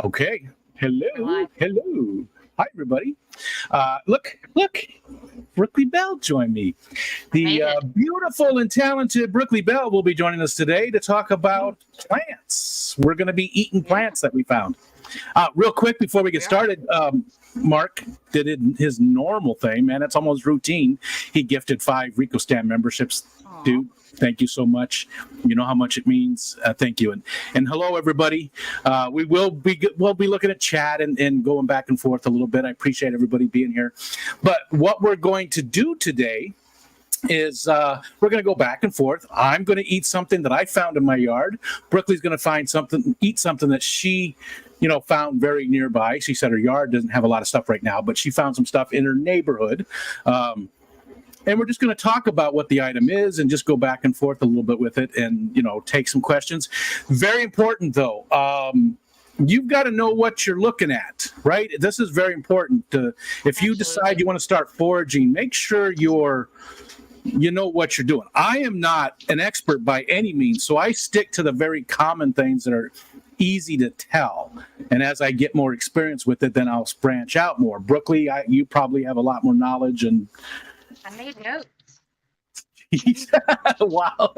Okay. Hello. Live. Hello. Hi, everybody. Look. Brookley Bell joined me. Made The it. beautiful and talented Brookley Bell will be joining us today to talk about plants. We're going to be eating Yeah, plants that we found. Real quick before we get we are. started, Mark did it his normal thing, man. It's almost routine. He gifted 5 RicoStan memberships. Aw. Dude, thank you so much. You know how much it means. Thank you. And hello, everybody. We'll be looking at chat and going back and forth a little bit. I appreciate everybody being here. But what we're going to do today is we're going to go back and forth. I'm going to eat something that I found in my yard. Brooklyn's going to eat something that she, found very nearby. She said her yard doesn't have a lot of stuff right now, but she found some stuff in her neighborhood. And we're just going to talk about what the item is and just go back and forth a little bit with it and, take some questions. Very important, though. You've got to know what you're looking at, right? This is very important. If you decide Absolutely. you want to start foraging, make sure you know what you're doing. I am not an expert by any means, so I stick to the very common things that are easy to tell. And as I get more experience with it, then I'll branch out more. Brooklyn, you probably have a lot more knowledge and I made notes. wow.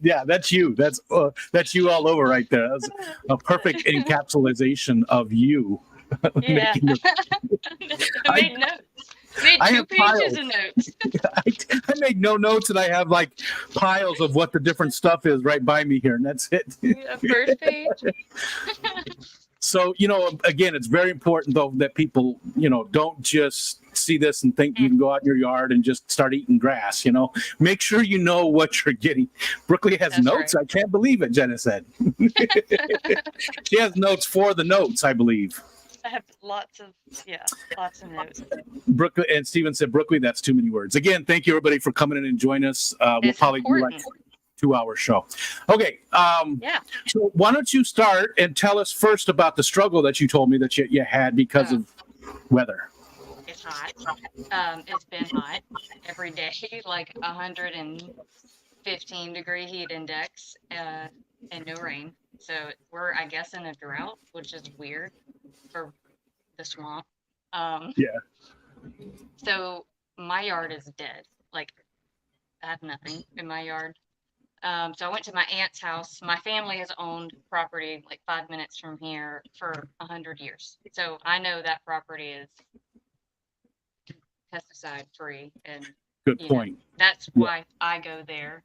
Yeah, that's you. That's you all over right there. That's a perfect encapsulation of you. Yeah. Making I made notes. Made I 2 have pages piles. of notes. I made no notes, and I have like piles of what the different stuff is right by me here, and that's it. Yeah, first page. So, again, it's very important, though, that people, don't just see this and think you can go out in your yard and just start eating grass, Make sure you know what you're getting. Brooklyn has That's notes. right. I can't believe it, Jenna said. She has notes for the notes, I believe. I have lots of notes. Brooklyn and Steven said, Brooklyn, that's too many words. Again, thank you, everybody, for coming in and joining us. We'll It's probably do like important. 2-hour show. Okay. Yeah. So why don't you start and tell us first about the struggle that you told me that you had because of weather. It's hot. It's been hot every day, like 115-degree heat index, and no rain. So we're, I guess, in a drought, which is weird for the swamp. Yeah. So my yard is dead. Like, I have nothing in my yard. So I went to my aunt's house. My family has owned property like 5 minutes from here for 100 years. So I know that property is pesticide free, and Good point. that's Yeah. why I go there.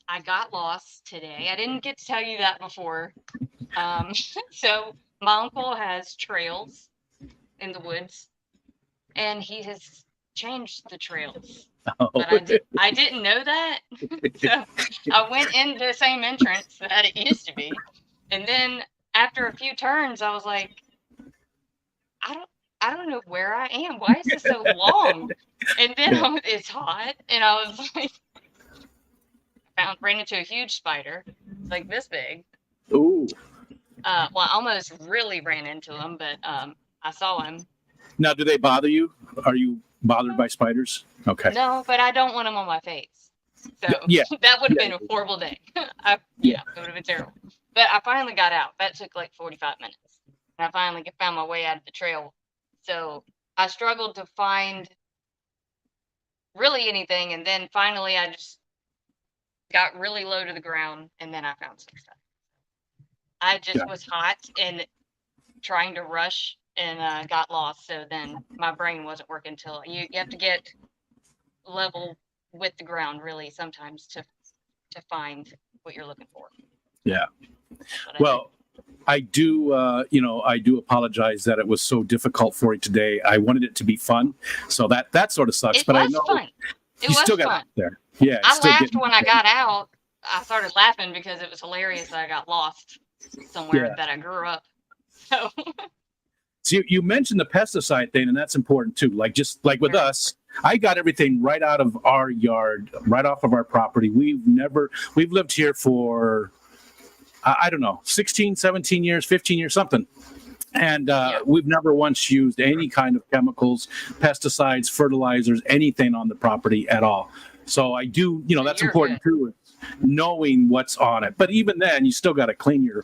I got lost today. I didn't get to tell you that before. So my uncle has trails in the woods, and he has changed the trails. Oh. But I didn't know that. So I went in the same entrance that it used to be. And then after a few turns, I was like, I don't know where I am. Why is this so long? And then it's hot, and I was like, ran into a huge spider, like this big. Ooh. Well, I almost really ran into him, but I saw him. Now, do they bother you? Are you bothered by spiders? Okay. No, but I don't want him on my face. So Yeah. that would have Yeah. been a horrible day. It would have been terrible. But I finally got out. That took like 45 minutes. And I finally found my way out of the trail. So I struggled to find really anything. And then finally I just got really low to the ground, and then I found some stuff. I just was hot and trying to rush, and got lost. So then my brain wasn't working till you have to get level with the ground really sometimes to find what you're looking for. Yeah. But Well, I do, I do apologize that it was so difficult for you today. I wanted it to be fun, so that sort of sucks. it But I was know fun. It you was still got fun. out there. Yeah. I still laughed getting when out I there. got out. I started laughing because it was hilarious that I got lost somewhere Yeah. that I grew up. So So you mentioned the pesticide thing, and that's important too. Like just like with Right. us, I got everything right out of our yard, right off of our property. We've lived here for I don't know, 16, 17 years, 15 years, something. And we've never once used any kind of chemicals, pesticides, fertilizers, anything on the property at all. So I do, that's you're important good. too. knowing what's on it. But even then, you still got to clean your,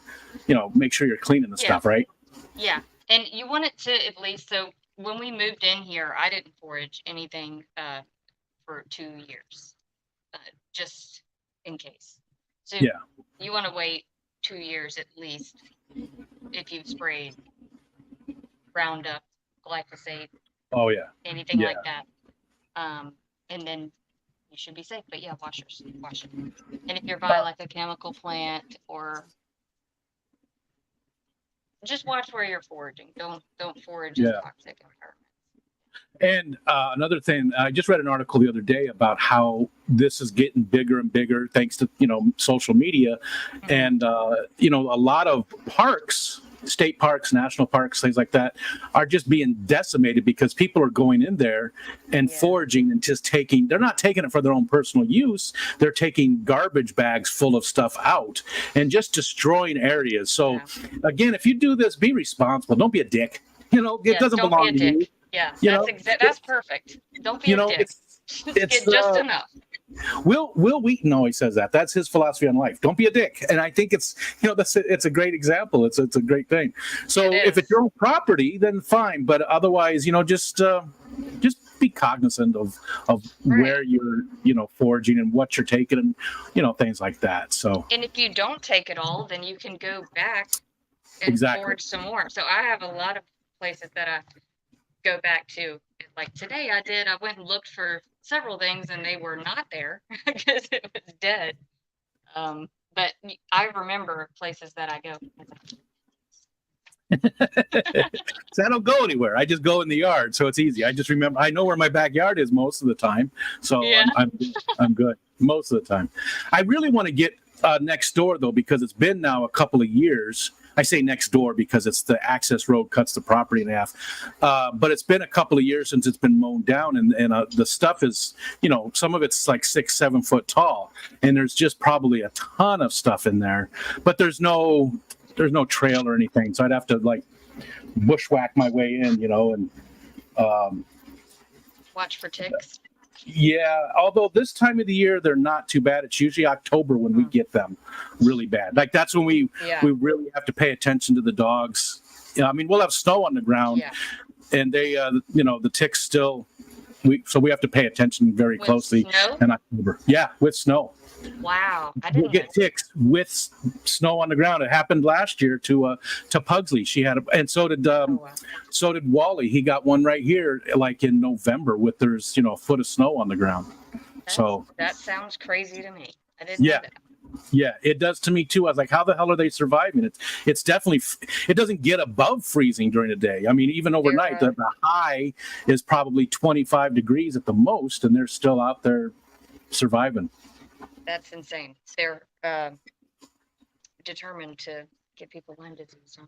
make sure you're cleaning the stuff, right? Yeah. And you want it to at least, so when we moved in here, I didn't forage anything for 2 years, just in case. So you want to wait 2 years at least if you've sprayed Roundup, glyphosate, anything like that. And then you should be safe. But yeah, wash it. And if you're by like a chemical plant, or just watch where you're foraging. Don't forage in toxic environments. And another thing, I just read an article the other day about how this is getting bigger and bigger thanks to, social media. And, a lot of parks, state parks, national parks, things like that, are just being decimated because people are going in there and foraging and just they're not taking it for their own personal use. They're taking garbage bags full of stuff out and just destroying areas. So again, if you do this, be responsible. Don't be a dick. It doesn't belong to you. Yeah, that's perfect. Don't be a dick. It's just enough. Will Wheaton always says that. That's his philosophy on life. Don't be a dick. And I think it's it's a great example. It's a great thing. So if it's your own property, then fine. But otherwise, just be cognizant of where you're foraging and what you're taking and things like that. So and if you don't take it all, then you can go back and forage some more. So I have a lot of places that I go back to. Like today I went and looked for several things and they were not there because it was dead. But I remember places that I go. So I don't go anywhere. I just go in the yard, so it's easy. I just remember. I know where my backyard is most of the time, so I'm good most of the time. I really want to get next door though, because it's been now a couple of years. I say next door because it's the access road cuts the property in half. But it's been a couple of years since it's been mown down, and the stuff is, some of it's like 6-7 foot tall, and there's just probably a ton of stuff in there. But there's no trail or anything, so I'd have to like bushwhack my way in, and watch for ticks. Yeah, although this time of the year they're not too bad. It's usually October when we get them really bad. Like that's when we really have to pay attention to the dogs. I mean, we'll have snow on the ground, and they, the ticks still. So we have to pay attention very closely in October. Yeah, with snow. Wow, We'll get ticks with snow on the ground. It happened last year to Pugsley. She had and so did Wally. He got one right here, like in November, with there's a foot of snow on the ground. That sounds crazy to me. I didn't know that. Yeah, it does to me too. I was like, how the hell are they surviving? It's definitely, it doesn't get above freezing during the day. I mean, even overnight, the high is probably 25 degrees at the most, and they're still out there surviving. That's insane. They're determined to get people Lyme disease.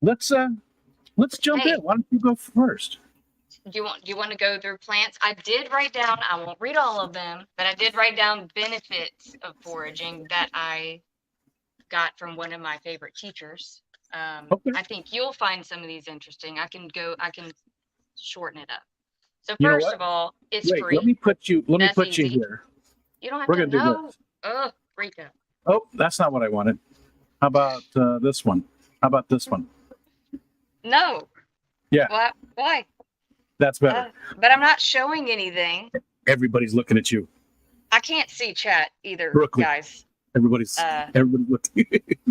Let's jump in. Why don't you go first? Do you want to go through plants? I did write down, I won't read all of them, but I did write down benefits of foraging that I got from one of my favorite teachers. I think you'll find some of these interesting. I can shorten it up. So first of all, it's free. Let me put you here. You don't have to know. Oh, Rika. Oh, that's not what I wanted. How about this one? How about this one? No. Yeah. Why? That's better. But I'm not showing anything. Everybody's looking at you. I can't see chat either, guys. Everybody's looking.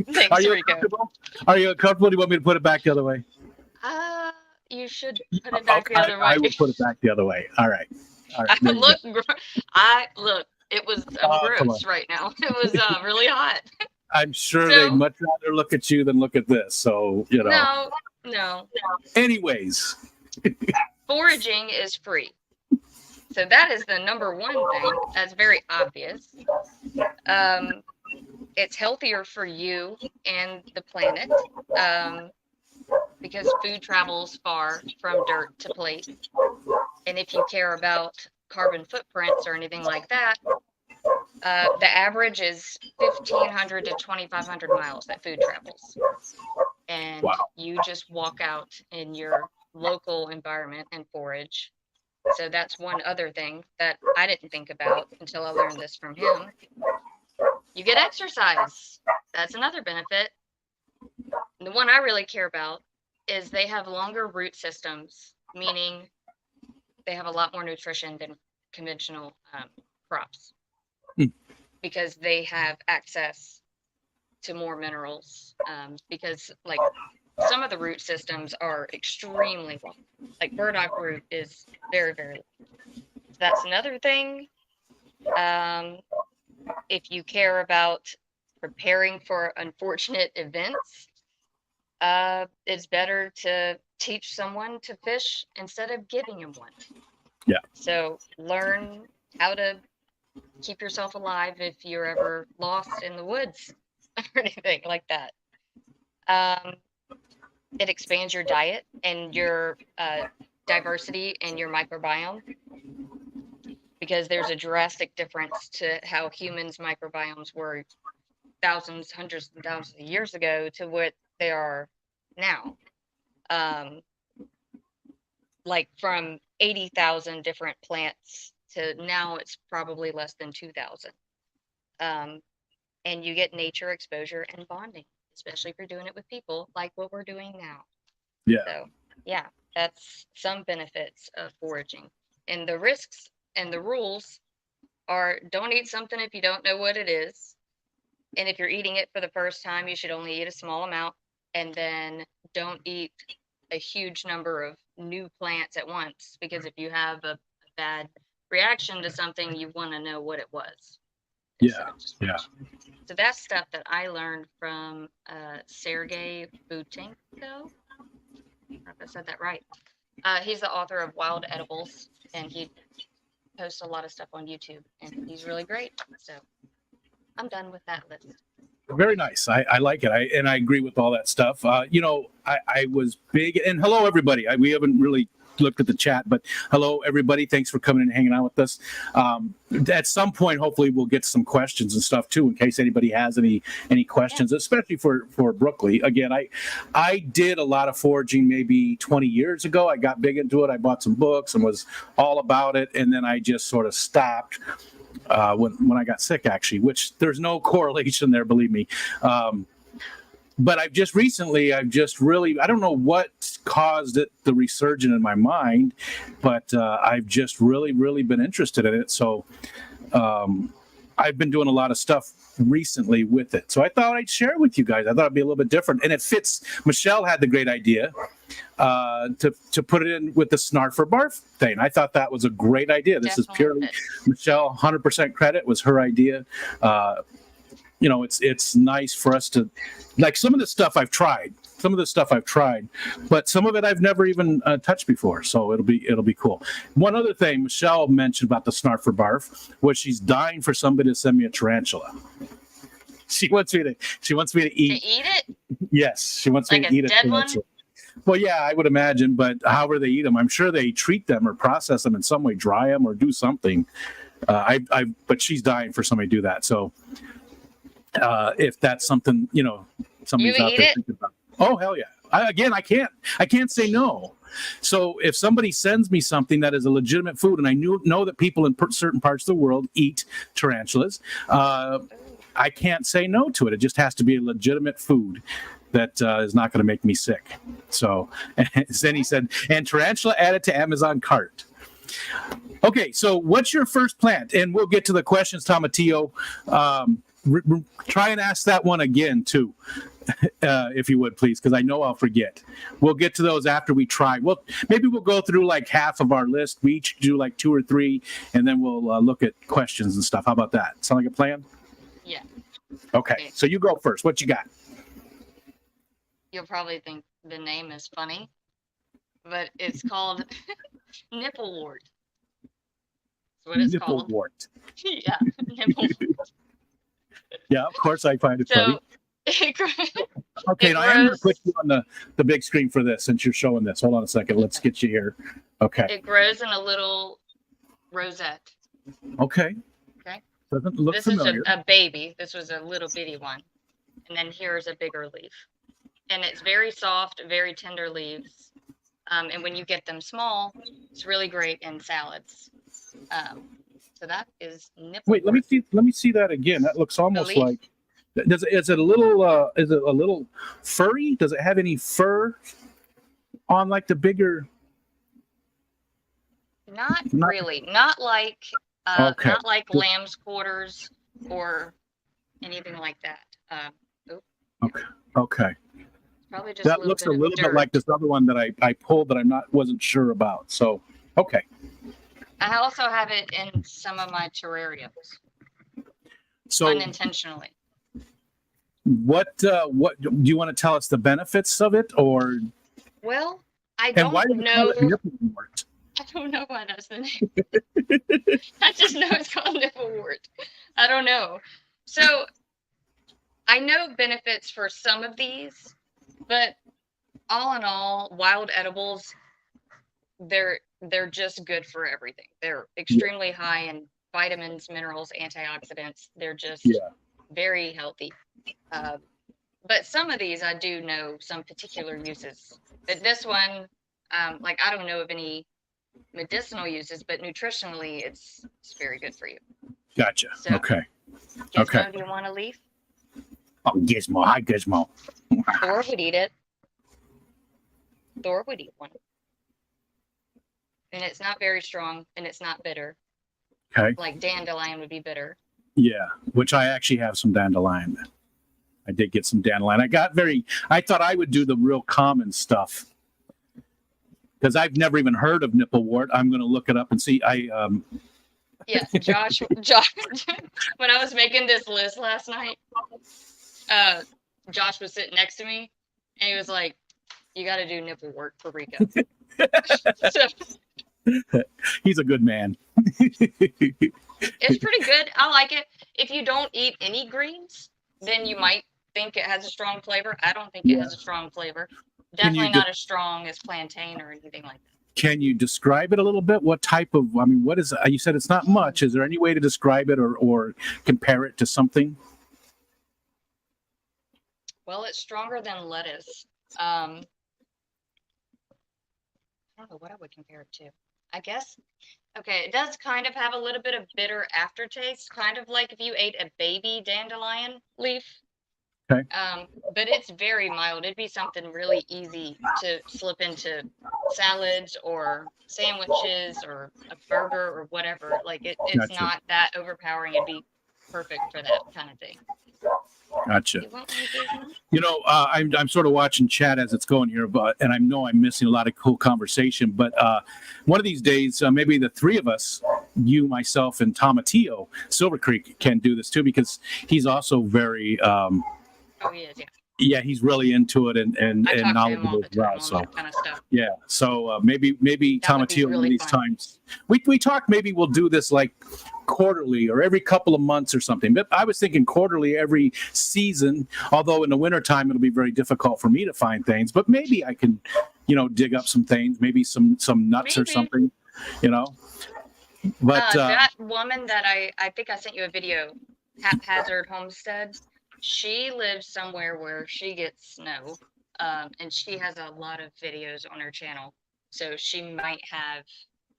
Thanks, Are you Rika. comfortable? Are you comfortable? Do you want me to put it back the other way? You should put it back the other way. I will put it back the other way. All right. Look. It was gross right now. It was really hot. I'm sure they'd much rather look at you than look at this. So, No. Anyways. Foraging is free. So that is the number one thing. That's very obvious. It's healthier for you and the planet because food travels far from dirt to plate. And if you care about carbon footprints or anything like that, the average is 1,500 to 2,500 miles that food travels. And you just walk out in your local environment and forage. So that's one other thing that I didn't think about until I learned this from him. You get exercise. That's another benefit. The one I really care about is they have longer root systems, meaning they have a lot more nutrition than conventional crops because they have access to more minerals. Because like some of the root systems are extremely long. Like burdock root is very, very long. So that's another thing. If you care about preparing for unfortunate events, it's better to teach someone to fish instead of giving them one. Yeah. So learn how to keep yourself alive if you're ever lost in the woods or anything like that. It expands your diet and your diversity and your microbiome, because there's a drastic difference to how humans' microbiomes were thousands, hundreds, and thousands of years ago to what they are now. Like from 80,000 different plants to now it's probably less than 2,000. And you get nature exposure and bonding, especially if you're doing it with people like what we're doing now. Yeah. So, yeah, that's some benefits of foraging. And the risks and the rules are don't eat something if you don't know what it is. And if you're eating it for the first time, you should only eat a small amount. And then don't eat a huge number of new plants at once, because if you have a bad reaction to something, you want to know what it was. Yeah. Yeah. So that's stuff that I learned from Sergey Butenko. I don't know if I said that right. He's the author of Wild Edibles, and he posts a lot of stuff on YouTube, and he's really great. So I'm done with that list. Very nice. I like it. I agree with all that stuff. I was big, and hello everybody. We haven't really looked at the chat, but hello everybody. Thanks for coming and hanging out with us. At some point, hopefully, we'll get some questions and stuff too, in case anybody has any questions, especially for Brooklyn. Again, I did a lot of foraging maybe 20 years ago. I got big into it. I bought some books and was all about it, and then I just sort of stopped. When I got sick, actually, which there's no correlation there, believe me. But I've just really, I don't know what caused it, the resurgence in my mind, but I've just really been interested in it. So I've been doing a lot of stuff recently with it. So I thought I'd share it with you guys. I thought it'd be a little bit different. And it fits. Michelle had the great idea to put it in with the Snarf for Barf thing. I thought that was a great idea. This is purely Michelle, 100% credit, was her idea. It's nice for us to, like, some of the stuff I've tried, but some of it I've never even touched before. So it'll be cool. One other thing Michelle mentioned about the Snarf for Barf was she's dying for somebody to send me a tarantula. She wants me to eat. To eat it? Yes, she wants me to eat a tarantula. Well, yeah, I would imagine, but however they eat them, I'm sure they treat them or process them in some way, dry them or do something. But she's dying for somebody to do that. So if that's something, somebody's out there thinking about. Oh, hell yeah. I can't say no. So if somebody sends me something that is a legitimate food, and I know that people in certain parts of the world eat tarantulas, I can't say no to it. It just has to be a legitimate food that is not going to make me sick. So then he said, and tarantula added to Amazon cart. Okay, so what's your first plant? And we'll get to the questions, Tomatillo. Try and ask that one again, too, if you would, please, because I know I'll forget. We'll get to those after we try. Well, maybe we'll go through like half of our list. We each do like 2 or 3, and then we'll look at questions and stuff. How about that? Sound like a plan? Yeah. Okay, so you go first. What you got? You'll probably think the name is funny, but it's called nipplewort. That's what it's called. Nipplewort. Yeah, nipplewort. Yeah, of course I find it funny. Okay, now I am going to put you on the big screen for this since you're showing this. Hold on a second. Let's get you here. Okay. It grows in a little rosette. Okay. Okay. Doesn't look familiar. This is a baby. This was a little bitty one. And then here's a bigger leaf. And it's very soft, very tender leaves. And when you get them small, it's really great in salads. So that is nipple. Wait, let me see that again. That looks almost leaf? like. Is it a little furry? Does it have any fur on like the bigger? Not really. Not like Okay. not like lamb's quarters or anything like that. Okay. Probably just That looks a little bit like this other one that I pulled that wasn't sure about. So okay. I also have it in some of my terrariums. So unintentionally. What do you want to tell us the benefits of it, or? Well, I And don't why do you know. call it nipple wart? I don't know why that's the name. I just know it's called nipple wart. I don't know. So I know benefits for some of these, but all in all, wild edibles, they're just good for everything. They're extremely high in vitamins, minerals, antioxidants. They're just very healthy. But some of these I do know some particular uses. But this one, like I don't know of any medicinal uses, but nutritionally it's very good for you. Gotcha. So, okay. Gizmo, Okay. do you want a leaf? Oh, Gizmo. Hi, Gizmo. Thor would eat it. Thor would eat one. And it's not very strong, and it's not bitter. Okay. Like dandelion would be bitter. Yeah, which I actually have some dandelion. I did get some dandelion. I thought I would do the real common stuff because I've never even heard of nipple wart. I'm going to look it up and see. Yes, Josh, when I was making this list last night, Josh was sitting next to me and he was like, you got to do nipple wart for Rico. So, he's a good man. It's pretty good. I like it. If you don't eat any greens, then you might think it has a strong flavor. I don't think it has a strong flavor. Definitely not as strong as plantain or anything like that. Can you describe it a little bit? What type of, what is, you said it's not much. Is there any way to describe it or compare it to something? Well, it's stronger than lettuce. I don't know what I would compare it to. I guess, okay, it does kind of have a little bit of bitter aftertaste, kind of like if you ate a baby dandelion leaf. Okay. But it's very mild. It'd be something really easy to slip into salads or sandwiches or a burger or whatever. Like it's not that overpowering. It'd be perfect for that kind of thing. Gotcha. I'm sort of watching chat as it's going here, and I know I'm missing a lot of cool conversation. But one of these days, maybe the three of us, you, myself, and Tomatillo, Silver Creek, can do this too because he's also very. Oh, he is, yeah. Yeah, he's really into it and knowledgeable as well. So that kind of stuff. Yeah, so maybe Tomatillo one of these times we talk. Maybe we'll do this like quarterly or every couple of months or something. But I was thinking quarterly every season. Although in the wintertime it'll be very difficult for me to find things. But maybe I can, dig up some things. Maybe some nuts or something. But that woman that I think I sent you a video, Haphazard Homestead. She lives somewhere where she gets snow, and she has a lot of videos on her channel. So she might have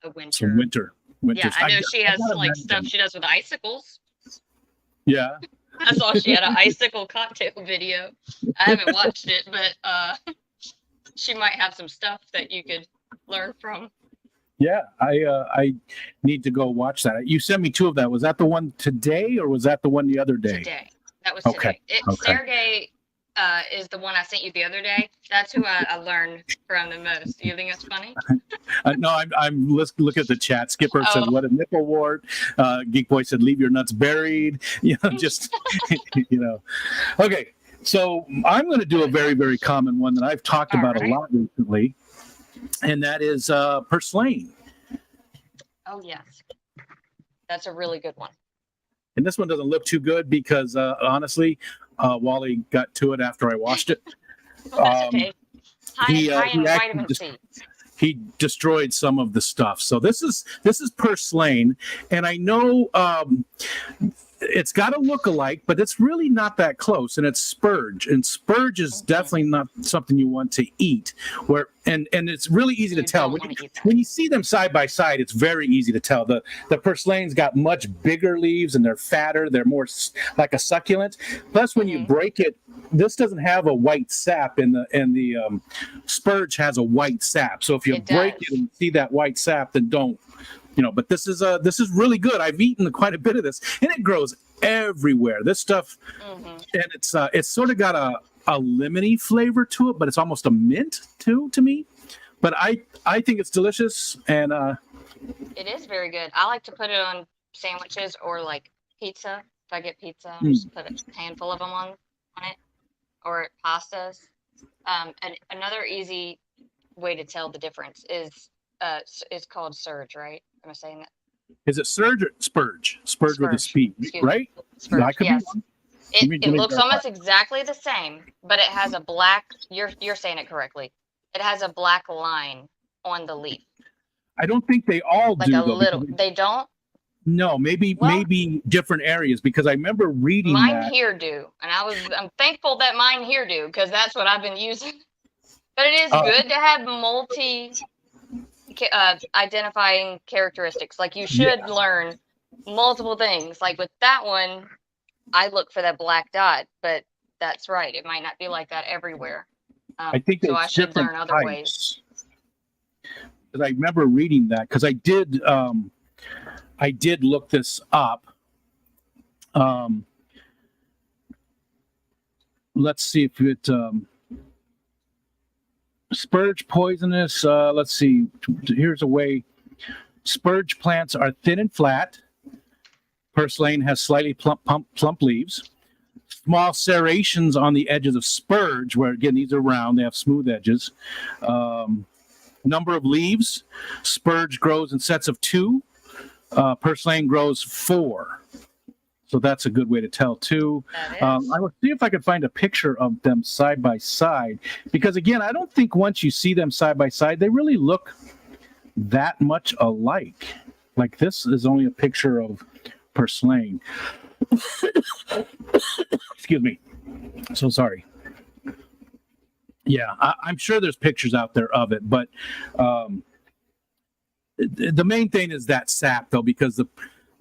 a winter. Some winter. Yeah, I know she has like stuff she does with icicles. Yeah. I saw she had an icicle cocktail video. I haven't watched it, but she might have some stuff that you could learn from. Yeah, I need to go watch that. You sent me two of that. Was that the one today or was that the one the other day? Today. That was today. Sergey is the one I sent you the other day. That's who I learned from the most. Do you think that's funny? No, I'm looking at the chat. Skipper says, "What a nipple wart." Geek Boy said, "Leave your nuts buried." Just Okay, so I'm going to do a very, very common one that I've talked about a lot recently, and that is purslane. Oh yes, that's a really good one. And this one doesn't look too good because, honestly, Wally got to it after I washed it. That's okay. High in vitamin C. He destroyed some of the stuff. So this is purslane, and I know it's got a look-alike, but it's really not that close. And it's spurge, and spurge is definitely not something you want to eat. And it's really easy to tell when you see them side by side. It's very easy to tell. The purslane's got much bigger leaves and they're fatter. They're more like a succulent. Plus, when you break it, this doesn't have a white sap, and the spurge has a white sap. So if you break it and see that white sap, then don't. But this is really good. I've eaten quite a bit of this, and it grows everywhere. This stuff, and it's sort of got a lemony flavor to it, but it's almost a mint too to me. But I think it's delicious, and it is very good. I like to put it on sandwiches or like pizza. If I get pizza, I'll just put a handful of them on it, or pastas. And another easy way to tell the difference is called surge, right? Am I saying that? Is it surge or spurge? Spurge with a speed, right? Spurge, I could yes. be wrong. It looks almost exactly the same, but it has a black. You're saying it correctly. It has a black line on the leaf. I don't think they all like do. Like a little. They don't. No, maybe different areas, because I remember reading mine here do, and I'm thankful that mine here do, because that's what I've been using. But it is good to have multi identifying characteristics. Like you should learn multiple things. Like with that one, I look for that black dot, but that's right. It might not be like that everywhere. I think so I should learn other ways. Because I remember reading that, because I did look this up. Let's see if it spurge poisonous. Let's see. Here's a way. Spurge plants are thin and flat. Purslane has slightly plump leaves. Small serrations on the edges of spurge, where again these are round. They have smooth edges. Number of leaves. Spurge grows in sets of 2. Purslane grows 4. So that's a good way to tell too. I will see if I can find a picture of them side by side, because again, I don't think once you see them side by side, they really look that much alike. Like this is only a picture of purslane. Excuse me. So sorry. Yeah, I'm sure there's pictures out there of it, but the main thing is that sap, though, because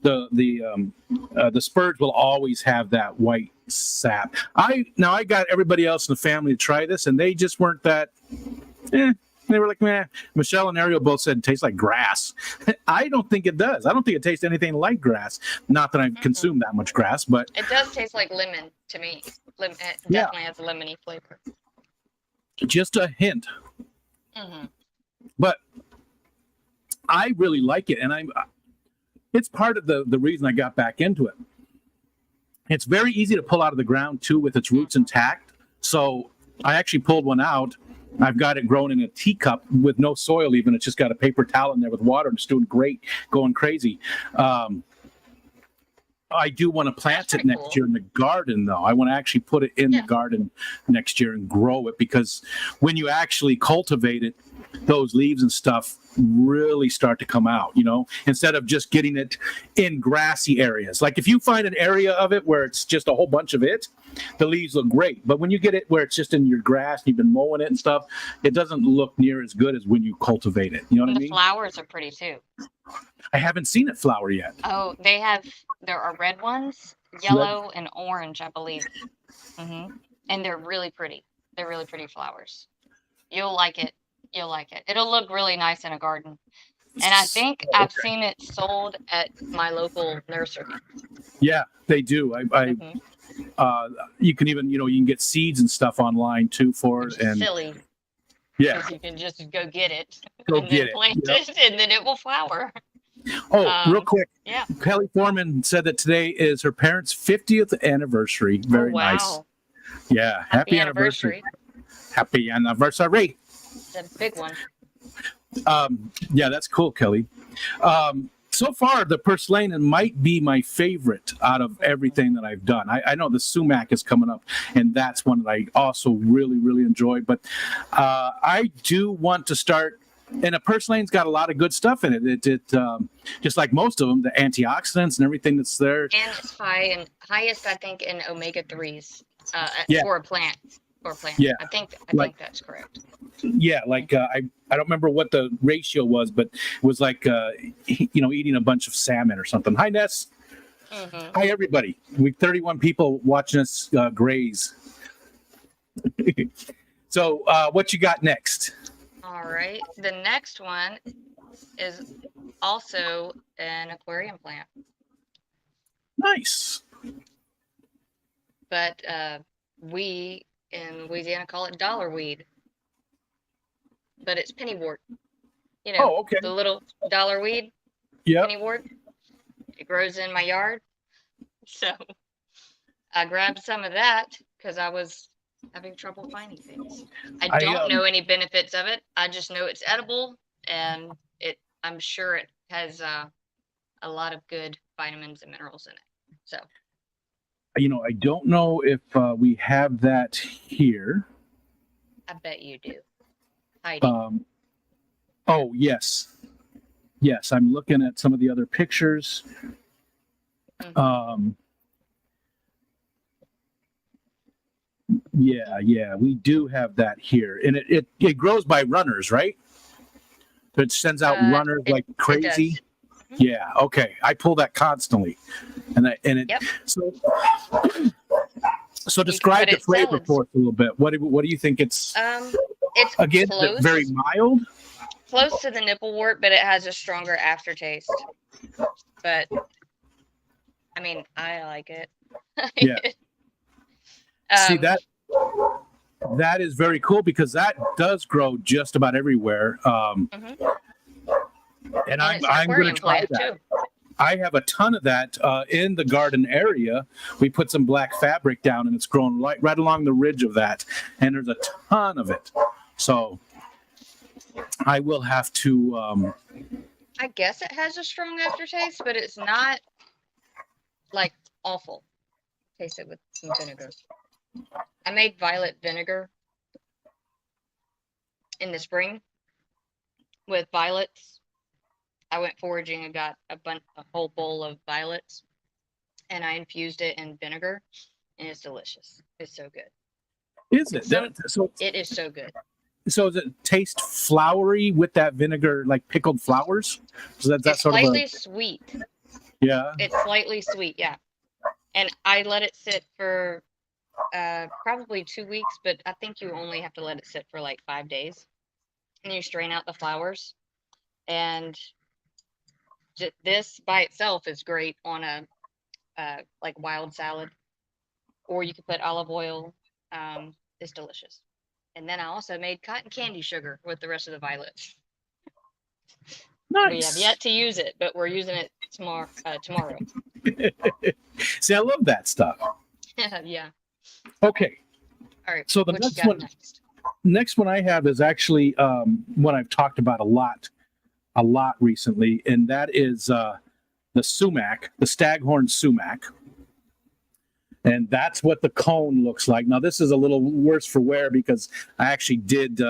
the spurge will always have that white sap. I got everybody else in the family to try this, and they just weren't that. They were like, meh. Michelle and Ariel both said it tastes like grass. I don't think it does. I don't think it tastes anything like grass. Not that I consume that much grass, but it does taste like lemon to me. It definitely has a lemony flavor. Just a hint. But I really like it, and it's part of the reason I got back into it. It's very easy to pull out of the ground too with its roots intact. So I actually pulled one out. I've got it grown in a teacup with no soil even. It's just got a paper towel in there with water, and it's doing great, going crazy. I do want to plant it next year in the garden, though. I want to actually put it in the garden next year and grow it, because when you actually cultivate it, those leaves and stuff really start to come out, instead of just getting it in grassy areas. Like if you find an area of it where it's just a whole bunch of it, the leaves look great. But when you get it where it's just in your grass, you've been mowing it and stuff, it doesn't look near as good as when you cultivate it. You know what I mean? The flowers are pretty too. I haven't seen it flower yet. Oh, there are red ones, yellow and orange, I believe. And they're really pretty. They're really pretty flowers. You'll like it. It'll look really nice in a garden. And I think I've seen it sold at my local nursery. Yeah, they do. You can even, you can get seeds and stuff online too for it. And silly. Yeah. You can just go get it. Plant it, and then it will flower. Oh, real quick. Yeah. Kelly Foreman said that today is her parents' 50th anniversary. Very nice. Yeah. Happy anniversary. Happy anniversary. It's a big one. Yeah, that's cool, Kelly. So far, the purslane might be my favorite out of everything that I've done. I know the sumac is coming up, and that's one that I also really, really enjoy. But I do want to start And a purslane's got a lot of good stuff in it. It just like most of them, the antioxidants and everything that's there. And it's highest, I think, in omega-3s Yeah. for a plant. Yeah. I think that's correct. Yeah, like I don't remember what the ratio was, but it was like eating a bunch of salmon or something. Hi, Ness. Mm-hmm. Hi, everybody. We 31 people watching us graze. So, what you got next? All right. The next one is also an aquarium plant. Nice. But we in Louisiana call it dollar weed. But it's pennywort. You know, Oh, okay. the little dollar weed. Yeah. Pennywort. It grows in my yard. So I grabbed some of that because I was having trouble finding things. I don't know any benefits of it. I just know it's edible, and I'm sure it has a lot of good vitamins and minerals in it. So I don't know if we have that here. I bet you do. Hiding. Oh, yes. Yes, I'm looking at some of the other pictures. Mm-hmm. Yeah, we do have that here. And it grows by runners, right? So it sends out runners like crazy. Yeah, okay. I pull that constantly. Yep. So describe the flavor for us a little bit. What do you think it's again close, very mild? Close to the nipplewort, but it has a stronger aftertaste. But I mean, I like it. Yeah. See, that is very cool because that does grow just about everywhere. And I'm going to try that. Too. I have a ton of that in the garden area. We put some black fabric down, and it's grown right along the ridge of that, and there's a ton of it. So I will have to. I guess it has a strong aftertaste, but it's not like awful. Taste it with some vinegar. I made violet vinegar in the spring with violets. I went foraging and got a whole bowl of violets, and I infused it in vinegar, and it's delicious. It's so good. Is it? It is so good. So does it taste flowery with that vinegar, like pickled flowers? So that's sort slightly sweet. Yeah. It's slightly sweet, yeah. And I let it sit for probably 2 weeks, but I think you only have to let it sit for like 5 days. And you strain out the flowers. And this by itself is great on a like wild salad. Or you could put olive oil. It's delicious. And then I also made cotton candy sugar with the rest of the violets. Nice. We have yet to use it, but we're using it tomorrow. See, I love that stuff. Yeah. Okay. All right. So the next one I have is actually one I've talked about a lot recently, and that is the sumac, the staghorn sumac. And that's what the cone looks like. Now, this is a little worse for wear because I actually did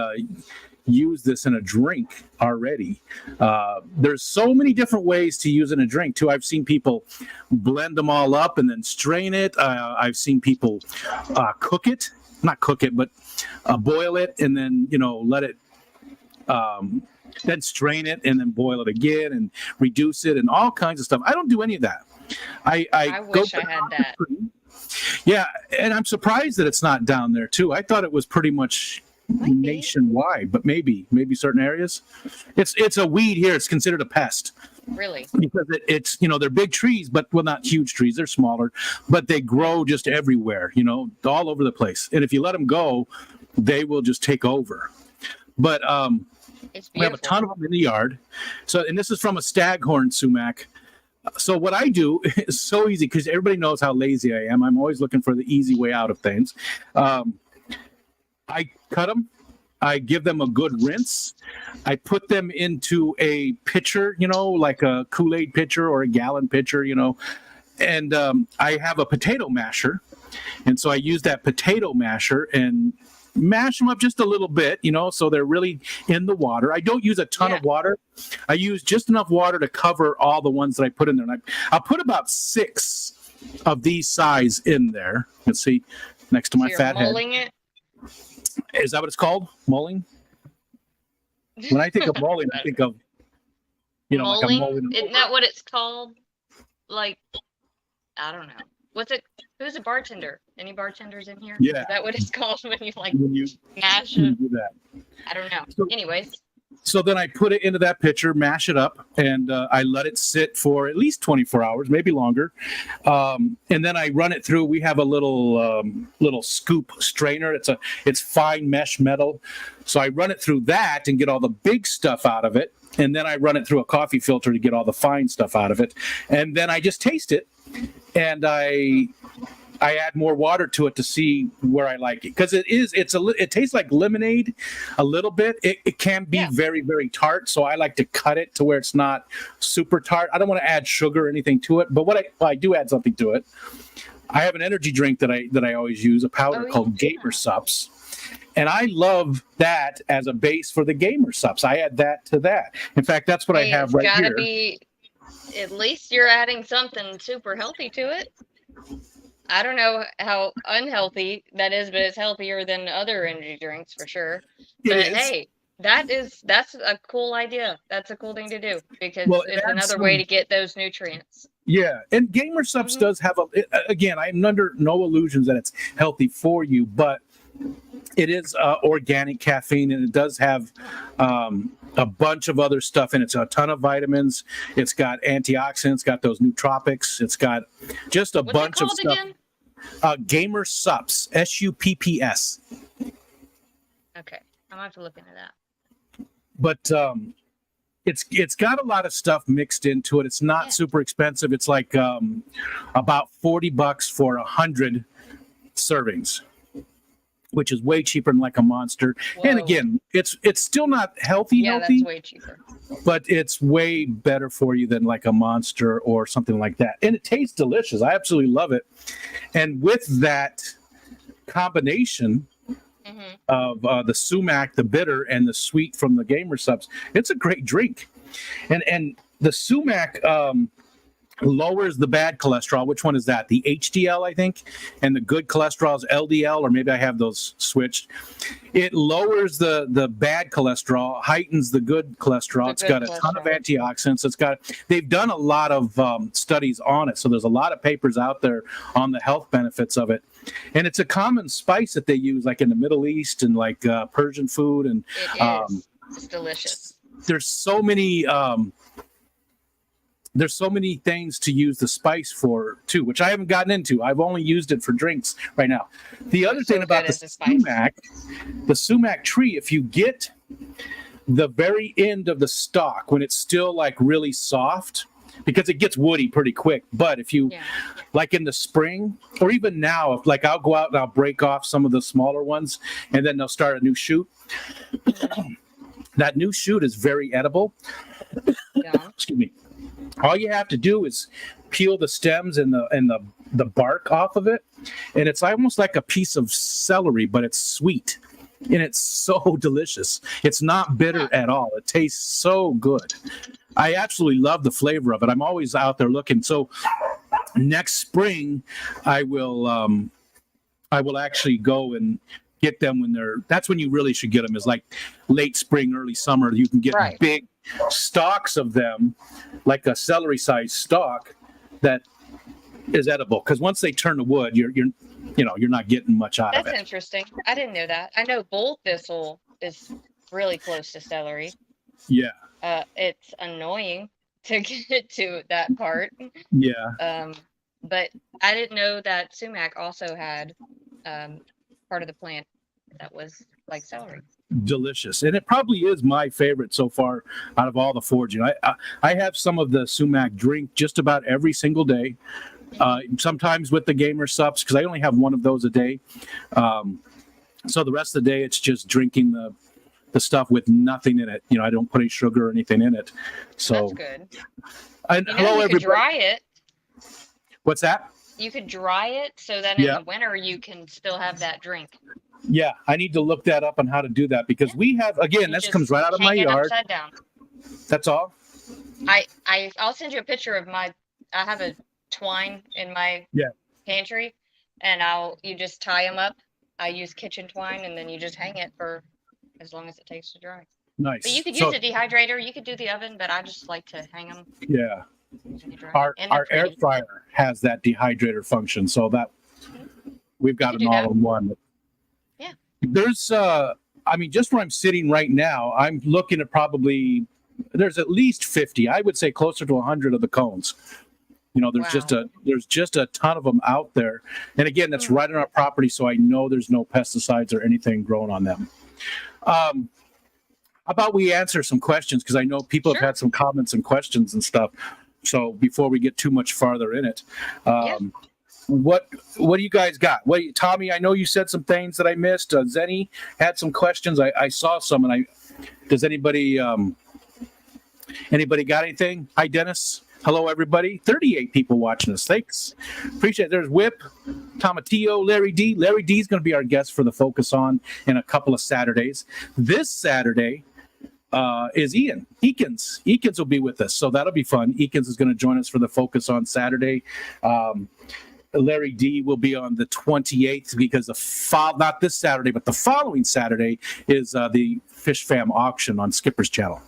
use this in a drink already. There's so many different ways to use it in a drink, too. I've seen people blend them all up and then strain it. I've seen people cook it. Not cook it, but boil it and then, let it... then strain it and then boil it again and reduce it and all kinds of stuff. I don't do any of that. I wish I had that. Yeah, and I'm surprised that it's not down there too. I thought it was pretty much nationwide, but maybe certain areas. It's a weed here. It's considered a pest. Really? Because it's they're big trees, but not huge trees. They're smaller, but they grow just everywhere. All over the place. And if you let them go, they will just take over. But we have a ton of them in the yard. So, and this is from a staghorn sumac. So what I do is so easy because everybody knows how lazy I am. I'm always looking for the easy way out of things. I cut them. I give them a good rinse. I put them into a pitcher, like a Kool-Aid pitcher or a gallon pitcher, and I have a potato masher. And so I use that potato masher and mash them up just a little bit, so they're really in the water. I don't use a ton of water. I use just enough water to cover all the ones that I put in there. And I'll put about 6 of these size in there. Let's see, next to my fat head. Mulling it? Is that what it's called? Mulling? When I think of mulling, I think of, mulling? like a mulling. Isn't that what it's called? Like, I don't know. What's it? Who's a bartender? Any bartenders in here? Yeah. Is that what it's called when you mash when it? you do that. I don't know. So, anyways. So then I put it into that pitcher, mash it up, and I let it sit for at least 24 hours, maybe longer. And then I run it through. We have a little scoop strainer. It's fine mesh metal. So I run it through that and get all the big stuff out of it. And then I run it through a coffee filter to get all the fine stuff out of it. And then I just taste it. And I add more water to it to see where I like it, because it tastes like lemonade a little bit. It can be very, very tart, so I like to cut it to where it's not super tart. I don't want to add sugar or anything to it, but I do add something to it. I have an energy drink that I always use, a powder called Gamer Sups, and I love that as a base for the Gamer Sups. I add that to that. In fact, that's what I have right here. At least you're adding something super healthy to it. I don't know how unhealthy that is, but it's healthier than other energy drinks for sure. But hey, that's a cool idea. That's a cool thing to do, because it's another way to get those nutrients. Yeah, and Gamer Subs does have again, I'm under no illusions that it's healthy for you, but it is organic caffeine, and it does have a bunch of other stuff in it. It's a ton of vitamins. It's got antioxidants, got those nootropics. It's got just a bunch of stuff. Again? Gamer Sups, SUPPS. Okay, I'm gonna have to look into that. But it's got a lot of stuff mixed into it. It's not super expensive. It's like about $40 for 100 servings, which is way cheaper than like a Monster. Whoa. And again, it's still not healthy. Yeah, that's way cheaper. But it's way better for you than like a Monster or something like that. And it tastes delicious. I absolutely love it. And with that combination of the sumac, the bitter, and the sweet from the Gamer Subs, it's a great drink. And the sumac lowers the bad cholesterol. Which one is that? The HDL, I think, and the good cholesterol is LDL, or maybe I have those switched. It lowers the bad cholesterol, heightens the good cholesterol. It's got a ton of antioxidants. They've done a lot of studies on it, so there's a lot of papers out there on the health benefits of it. And it's a common spice that they use, like in the Middle East and like Persian food, and it's delicious. There's so many. There's so many things to use the spice for too, which I haven't gotten into. I've only used it for drinks right now. The other thing about the sumac tree, if you get the very end of the stalk when it's still like really soft, because it gets woody pretty quick. But if you like in the spring, or even now, if like I'll go out and I'll break off some of the smaller ones, and then they'll start a new shoot. That new shoot is very edible. Excuse me. All you have to do is peel the stems and the bark off of it, and it's almost like a piece of celery, but it's sweet, and it's so delicious. It's not bitter at all. It tastes so good. I absolutely love the flavor of it. I'm always out there looking. So next spring, I will actually go and get them that's when you really should get them, is like late spring, early summer. You can get big stalks of them, like a celery sized stalk that is edible, because once they turn to wood, you're not getting much out of it. That's interesting. I didn't know that. I know bull thistle is really close to celery. Yeah. It's annoying to get to that part. Yeah. But I didn't know that sumac also had part of the plant that was like celery. Delicious, and it probably is my favorite so far out of all the foraging. I have some of the sumac drink just about every single day. Sometimes with the Gamer Sups, because I only have one of those a day. So the rest of the day it's just drinking the stuff with nothing in it. I don't put any sugar or anything in it. So that's good. And hello, everybody. You could dry it. What's that? You could dry it so that in the winter you can still have that drink. Yeah, I need to look that up on how to do that because we have, again, You this just comes right out of my hang it yard. upside down. That's all. I'll send you a picture of I have a twine in my Yeah. pantry, and you just tie them up. I use kitchen twine, and then you just hang it for as long as it takes to dry. But you Nice. could So use a dehydrator. You could do the oven, but I just like to hang them. yeah, And they dry. our And they're air pretty. fryer has that dehydrator function, so that we've got You an could do that. all-in-one. Yeah. There's I mean, just where I'm sitting right now, I'm looking at probably there's at least 50. I would say closer to 100 of the cones. You know, there's just a ton of them out there. And again, that's right on our property, so I know there's no pesticides or anything growing on them. How about we answer some questions, because I know people have had some comments and questions and stuff. So before we get too much farther in it, what do you guys got? Tommy, I know you said some things that I missed. Zenny had some questions. I saw some, and does anybody got anything? Hi, Dennis. Hello, everybody. 38 people watching us. Thanks. Appreciate it. There's Whip, Tomatillo, Larry D. Larry D is going to be our guest for the Focus On in a couple of Saturdays. This Saturday is Ian Eakins. Eakins will be with us, so that'll be fun. Eakins is going to join us for the Focus On Saturday. Larry D will be on the 28th because not this Saturday, but the following Saturday is the Fish Fam auction on Skipper's channel.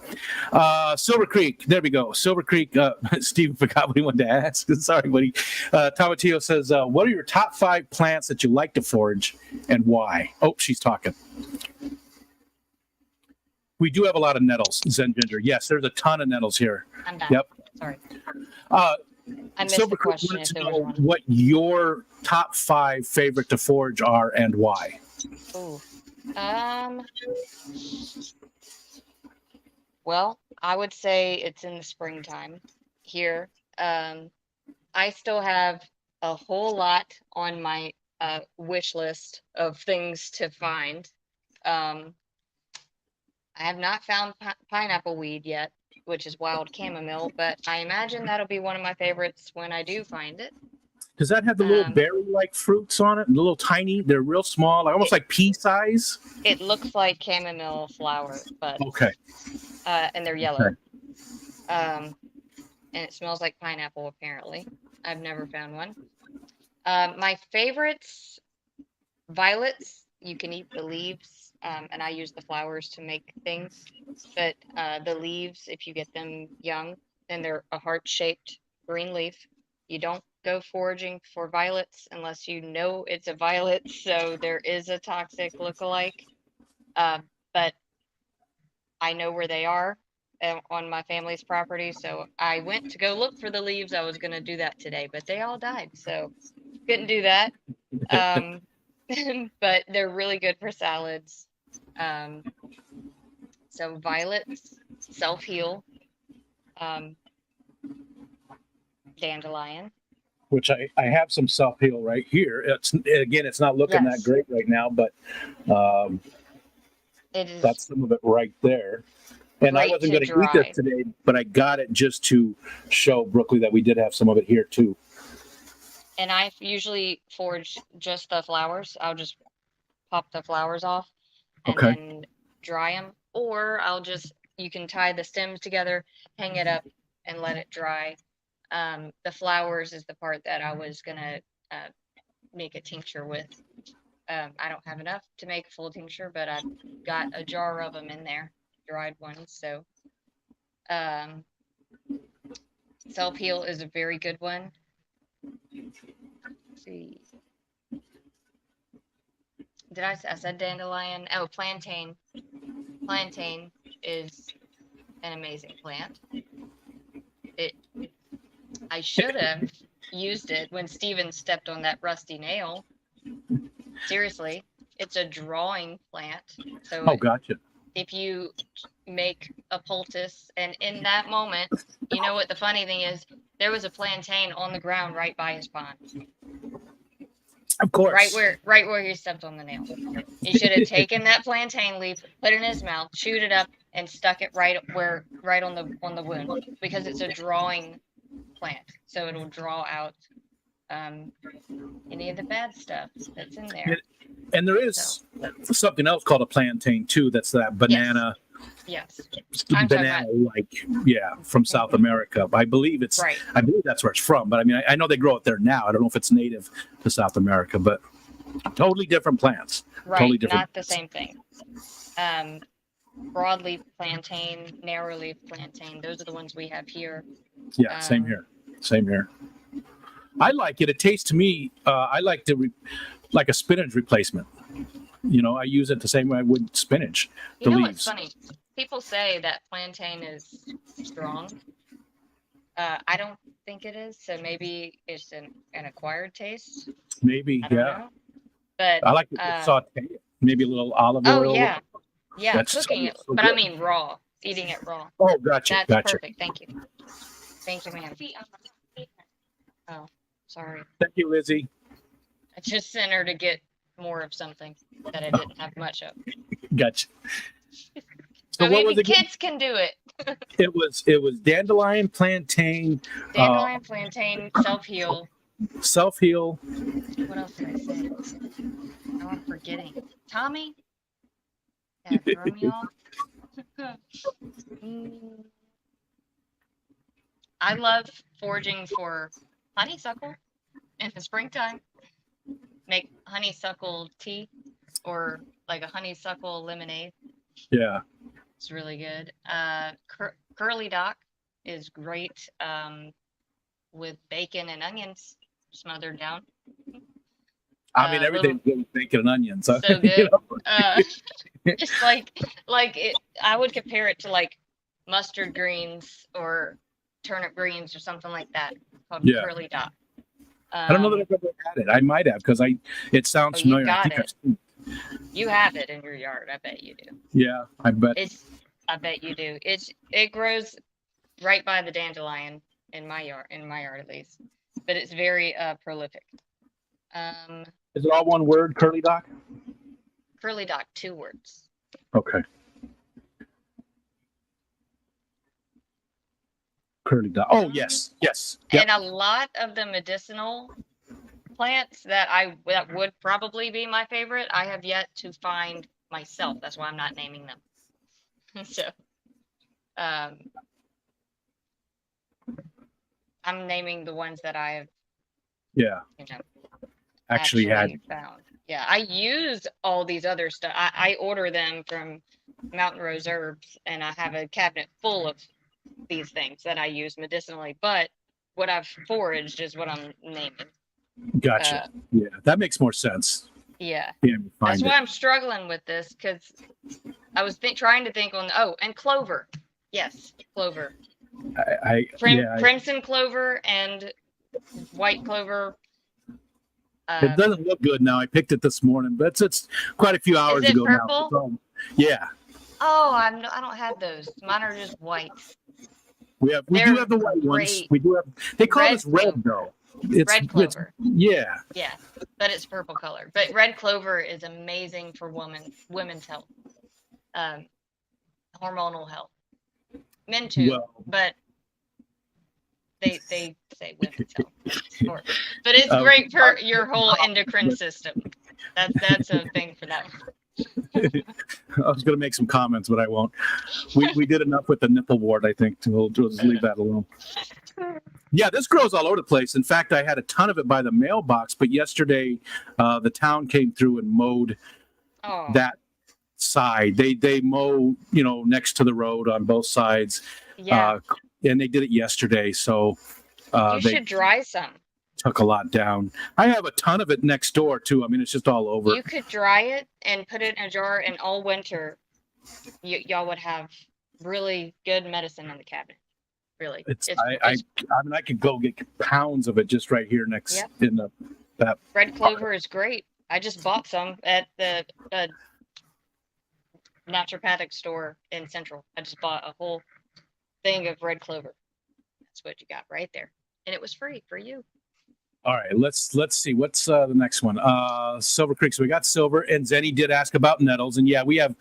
Silver Creek, there we go. Silver Creek, Steve forgot what he wanted to ask. Sorry, buddy. Tomatillo says, what are your top 5 plants that you like to forage and why? Oh, she's talking. We do have a lot of nettles, Zen Ginger. Yes, there's a ton of nettles here. I'm done. Yep. Sorry. I missed the question. Wanted to know what your top 5 favorite to forage are and why. Ooh. Well, I would say it's in the springtime here. I still have a whole lot on my wish list of things to find. I have not found pineapple weed yet, which is wild chamomile, but I imagine that'll be one of my favorites when I do find it. Does that have the little berry-like fruits on it? The little tiny, they're real small, almost like pea size? It looks like chamomile flower, but okay. And they're yellow. Okay. And it smells like pineapple, apparently. I've never found one. My favorites, violets. You can eat the leaves, and I use the flowers to make things. But the leaves, if you get them young, then they're a heart-shaped green leaf. You don't go foraging for violets unless you know it's a violet, so there is a toxic lookalike. But I know where they are on my family's property, so I went to go look for the leaves. I was going to do that today, but they all died, so couldn't do that. But they're really good for salads. So violets, self-heal, dandelion. Which I have some self-heal right here. It's not looking that great right now, but that's some of it right there. And I wasn't going to eat this today, but I got it just to show Brooklyn that we did have some of it here too. And I usually forage just the flowers. I'll just pop the flowers off and then dry them. Or you can tie the stems together, hang it up, and let it dry. The flowers is the part that I was going to make a tincture with. I don't have enough to make a full tincture, but I've got a jar of them in there, dried ones. So self-heal is a very good one. Let's see. I said dandelion? Oh, plantain. Plantain is an amazing plant. I should have used it when Steven stepped on that rusty nail. Seriously, it's a drawing plant. So gotcha. If you make a poultice, and in that moment, you know what the funny thing is? There was a plantain on the ground right by his pond. Of course. Right where he stepped on the nail. He should have taken that plantain leaf, put it in his mouth, chewed it up, and stuck it right on the wound, because it's a drawing plant, so it'll draw out any of the bad stuff that's in there. And there is something else called a plantain too. That's that banana. Yes. I'm talking Banana like from South America. I believe it's Right. I believe that's where it's from, but I mean I know they grow it there now. I don't know if it's native to South America, but totally different plants. Right. Totally different. Not the same thing. Broadleaf plantain, narrowleaf plantain, those are the ones we have here. Yeah, same here. Same here. I like it. It tastes to me I like like a spinach replacement. You know, I use it the same way I would spinach. You The know leaves. what's funny? People say that plantain is strong. I don't think it is. So maybe it's an acquired taste. Maybe, I don't know. But I like it saute it. Maybe a little olive oil. oh yeah, That's cooking it, so but I good. mean raw, eating it raw. Oh, gotcha, That's gotcha. perfect. Thank you. Thank you, ma'am. Oh, sorry. Thank you, Lizzie. I just sent her to get more of something that I didn't have much of. Gotcha. So But what was maybe it? kids can do it. It was dandelion, plantain, Dandelion, plantain, self-heal. self-heal. What else did I say? Oh, I'm forgetting. Tommy? Yeah, throw me off. I love foraging for honeysuckle in the springtime. Make honeysuckle tea or like a honeysuckle lemonade. Yeah. It's really good. Curly dock is great with bacon and onions smothered down. I mean, everything's good with bacon and onions. So good. You know? Just like it, I would compare it to like mustard greens or turnip greens or something like that called curly dock. I don't know that I've ever had it. I might have because it sounds familiar. You I think got it. You have it in your yard. I bet you do. Yeah, I bet. I bet you do. It grows right by the dandelion in my yard at least, but it's very prolific. Is it all one word, curly dock? Curly dock, 2 words. Okay. Curly dock. Oh, yes. Yep. And a lot of the medicinal plants that would probably be my favorite, I have yet to find myself. That's why I'm not naming them. So, I'm naming the ones that I have. Yeah. Actually had found. Yeah, I use all these other stuff. I order them from Mountain Rose Herbs, and I have a cabinet full of these things that I use medicinally. But what I've foraged is what I'm naming. Gotcha. Yeah, that makes more sense. Yeah. That's why I'm struggling with this because I was trying to think on. Oh, and clover. Yes, clover. Crimson clover and white clover. It doesn't look good now. I picked it this morning, but it's quite a few hours ago purple? now. Yeah. Oh, I don't have those. Mine are just white. We do have the white ones. We do have. They call this red though. It's red clover. Yeah, but it's purple color. But red clover is amazing for women's health, hormonal health. Men too, but they say women's health. But it's great for your whole endocrine system. That's a thing for that. I was going to make some comments, but I won't. We did enough with the nipple wart, I think. We'll just leave that alone. Yeah, this grows all over the place. In fact, I had a ton of it by the mailbox, but yesterday the town came through and mowed that side. They mow, next to the road on both sides. Yeah. And they did it yesterday, so you should dry some. Took a lot down. I have a ton of it next door too. I mean, it's just all over. You could dry it and put it in a jar, and all winter, y'all would have really good medicine in the cabinet. Really, I mean, I could go get pounds of it just right here next in that. Red clover is great. I just bought some at the naturopathic store in Central. I just bought a whole thing of red clover. That's what you got right there, and it was free for you. All right, let's see. What's the next one? Silver Creek. So we got silver, and Zenny did ask about nettles, and yeah, we have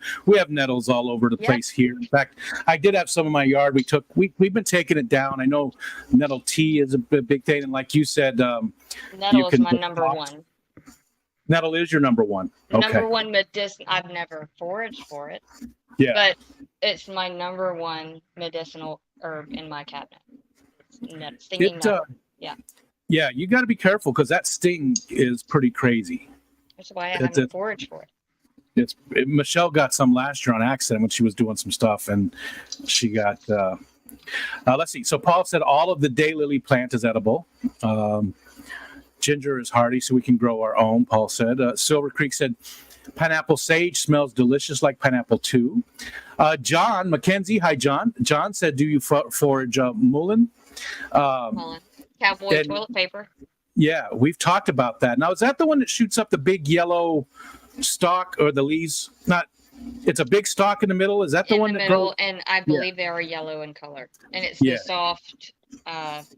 nettles all over the place here. In fact, I did have some in my yard. We've been taking it down. I know nettle tea is a big thing, and like you said, nettle is my number one. Nettle is your number one. Okay. Number one medicinal. I've never foraged for it, Yeah. but it's my number one medicinal herb in my cabinet. Stinging nettle. Yeah. Yeah, you got to be careful because that sting is pretty crazy. That's why I haven't foraged for it. Michelle got some last year on accident when she was doing some stuff, and she got. Let's see. So Paul said all of the daylily plant is edible. Ginger is hardy, so we can grow our own. Paul said. Silver Creek said pineapple sage smells delicious like pineapple too. John Mackenzie, hi John. John said, do you forage mullein? Mullein. Cowboy toilet paper. Yeah, we've talked about that. Now, is that the one that shoots up the big yellow stalk or the leaves? It's a big stalk in the middle. Is that the one that grows? And I believe they are yellow in color. And it's the soft,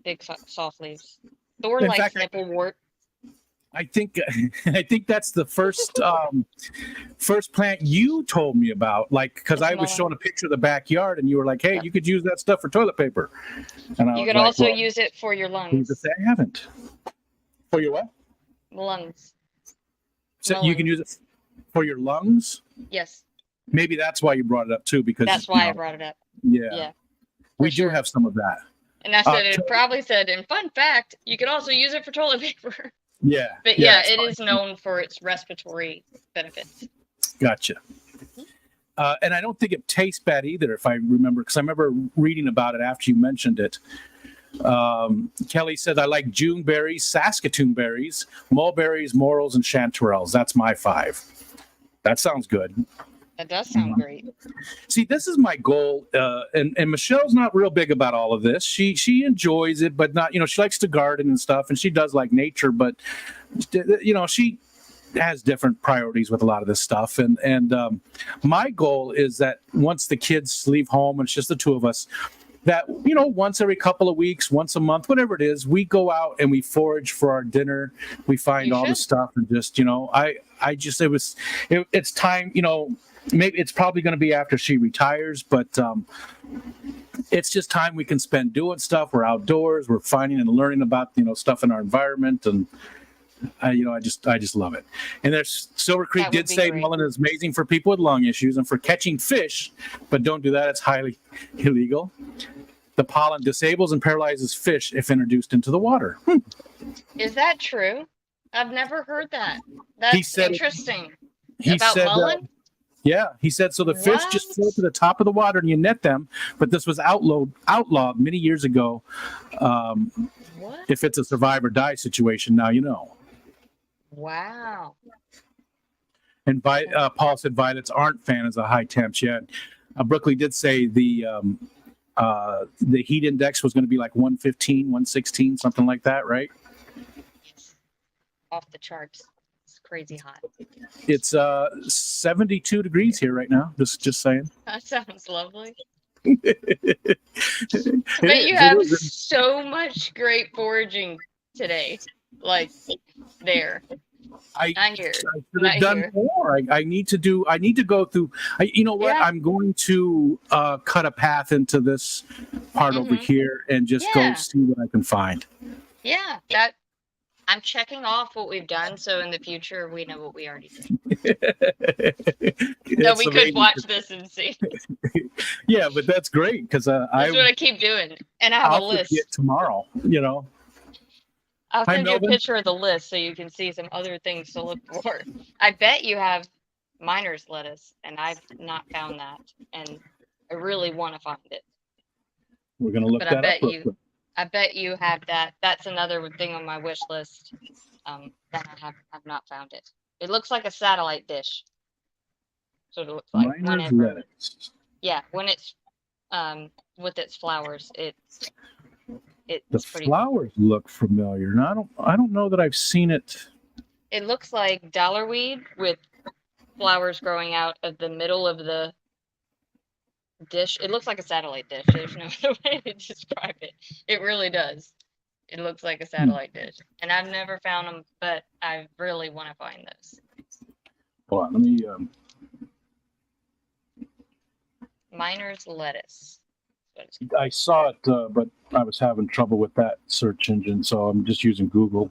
big soft leaves. Thor likes nipplewort. I think that's the first plant you told me about, like, because I was showing a picture of the backyard and you were like, hey, you could use that stuff for toilet paper. And you could also use it for your lungs. I haven't. For your what? Lungs. So you can use it for your lungs? Yes. Maybe that's why you brought it up too, because that's why I brought it up. Yeah. We do have some of that. And I said it probably said, and fun fact, you could also use it for toilet paper. Yeah. But it is known for its respiratory benefits. Gotcha. And I don't think it tastes bad either, if I remember, because I remember reading about it after you mentioned it. Kelly said, I like June berries, Saskatoon berries, mulberries, morels, and chanterelles. That's my 5. That sounds good. That does sound great. See, this is my goal, and Michelle's not real big about all of this. She enjoys it, but not, she likes to garden and stuff, and she does like nature, but she has different priorities with a lot of this stuff. And my goal is that once the kids leave home and it's just the two of us, that once every couple of weeks, once a month, whatever it is, we go out and we forage for our dinner. We find all the stuff and just it's time. Maybe it's probably going to be after she retires, but it's just time we can spend doing stuff. We're outdoors. We're finding and learning about stuff in our environment, and I just love it. And there's Silver Creek did say mullein is amazing for people with lung issues and for catching fish, but don't do that. It's highly illegal. The pollen disables and paralyzes fish if introduced into the water. Is that true? I've never heard that. That's interesting. About mullein? Yeah, he said, so the fish just float to the top of the water and you net them, but this was outlawed many years ago. If it's a survive or die situation, now you know. Wow. And Paul said violets aren't fan of the high temps yet. Brooklyn did say the heat index was going to be like 115, 116, something like that, right? Yes. Off the charts. Crazy hot. It's 72 degrees here right now. Just saying. That sounds lovely. But you have so much great foraging today. Like there. I should have done more. I need to go through. You know what? Yeah. I'm going to cut a path into this part over here and just go see what I can find. Yeah, I'm checking off what we've done, so in the future we know what we already did. So we could watch this and see. Yeah, but that's great because that's what I keep doing, and I have a list. Tomorrow, I'll send you a picture of the list so you can see some other things to look for. I bet you have miner's lettuce, and I've not found that, and I really want to find it. We're gonna look that up. I bet you have that. That's another thing on my wish list that I have not found it. It looks like a satellite dish. So it looks like when it's with its flowers, it's the flowers look familiar. And I don't know that I've seen it. It looks like dollarweed with flowers growing out of the middle of the dish. It looks like a satellite dish. There's no other way to describe it. It really does. It looks like a satellite dish. And I've never found them, but I really want to find those. Hold on, let me miner's lettuce. I saw it, but I was having trouble with that search engine, so I'm just using Google.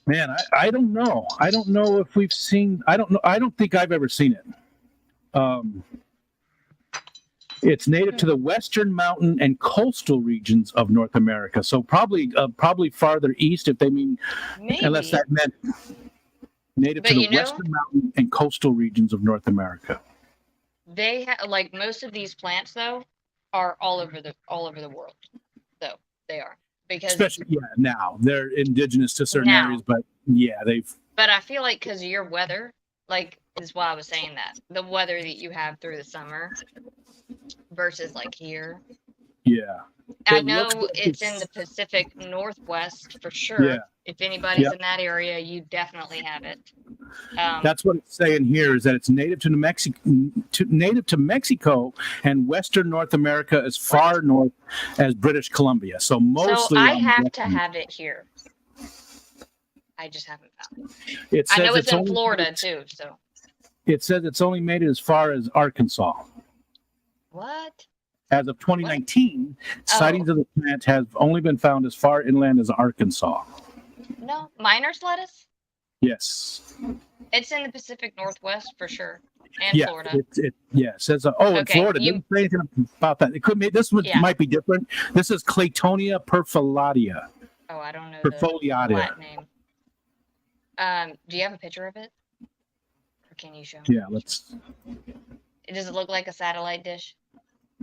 Man, I don't know. I don't know if we've seen. I don't know. I don't think I've ever seen it. Um, it's native to the western mountain and coastal regions of North America. So probably farther east, if they mean, unless Maybe. that meant native But to the you know, western mountain and coastal regions of North America. they like most of these plants though are all over the world. So they are because Especially now they're indigenous to certain now. areas, but yeah, they've But I feel like because of your weather, like is why I was saying that the weather that you have through the summer versus like here. yeah. I It looks know like it's in the Pacific Northwest for yeah. sure. If anybody's Yeah. in that area, you definitely have it. That's what it's saying here is that it's native to New Mexico, native to Mexico and Western North America as far north as British Columbia. So So mostly I on have to Western. have it here. I just haven't found it. It I says know it's in only Florida too. So It says it's only made it as far as Arkansas. what? As of 2019, Oh. sightings of the plant have only been found as far inland as Arkansas. No, miner's lettuce. Yes. It's in the Pacific Northwest for sure, and Yeah. Florida. It says in Okay, Florida. It doesn't say anything about that. It could be this one Yeah. might be different. This is Claytonia perfoliata. Oh, I don't know the Perfoliata. Latin name. Do you have a picture of it? Or can you show me? Yeah, let's. Does it look like a satellite dish?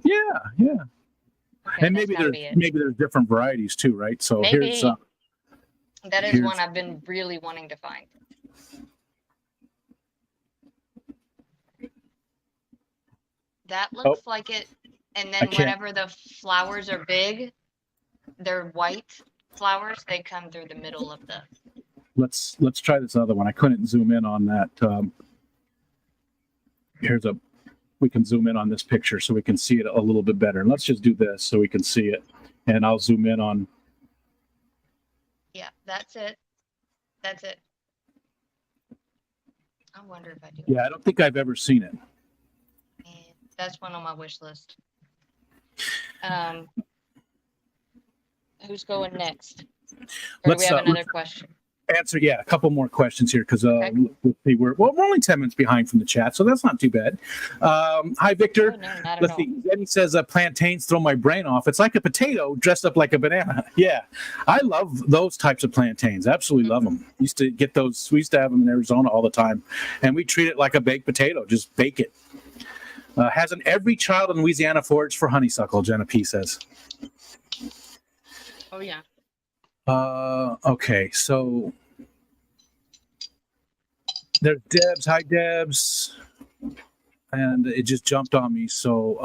Yeah. Okay, And that's maybe gotta be it. there's different varieties too, right? So Maybe here's that is here's- one I've been really wanting to find. That looks like it. And then can't- whenever the flowers are big, they're white flowers. They come through the middle of the. let's try this other one. I couldn't zoom in on that. We can zoom in on this picture so we can see it a little bit better. And let's just do this so we can see it. And I'll zoom in on. Yeah, that's it. That's it. I wonder if I do. Yeah, I don't think I've ever seen it. And that's one on my wish list. Who's going next? Or do we have another question? Answer, a couple more questions here because Okay. let's see, we're only 10 minutes behind from the chat, so that's not too bad. Hi, Victor. Oh, no, not at Let's all. see. Jenny says plantains throw my brain off. It's like a potato dressed up like a banana. Yeah, I love those types of plantains. Absolutely love them. Used to get those. We used to have them in Arizona all the time, and we treat it like a baked potato. Just bake it. Hasn't every child in Louisiana foraged for honeysuckle? Jenna P says. Oh yeah. Okay, so there's Debs. Hi, Debs. And it just jumped on me. So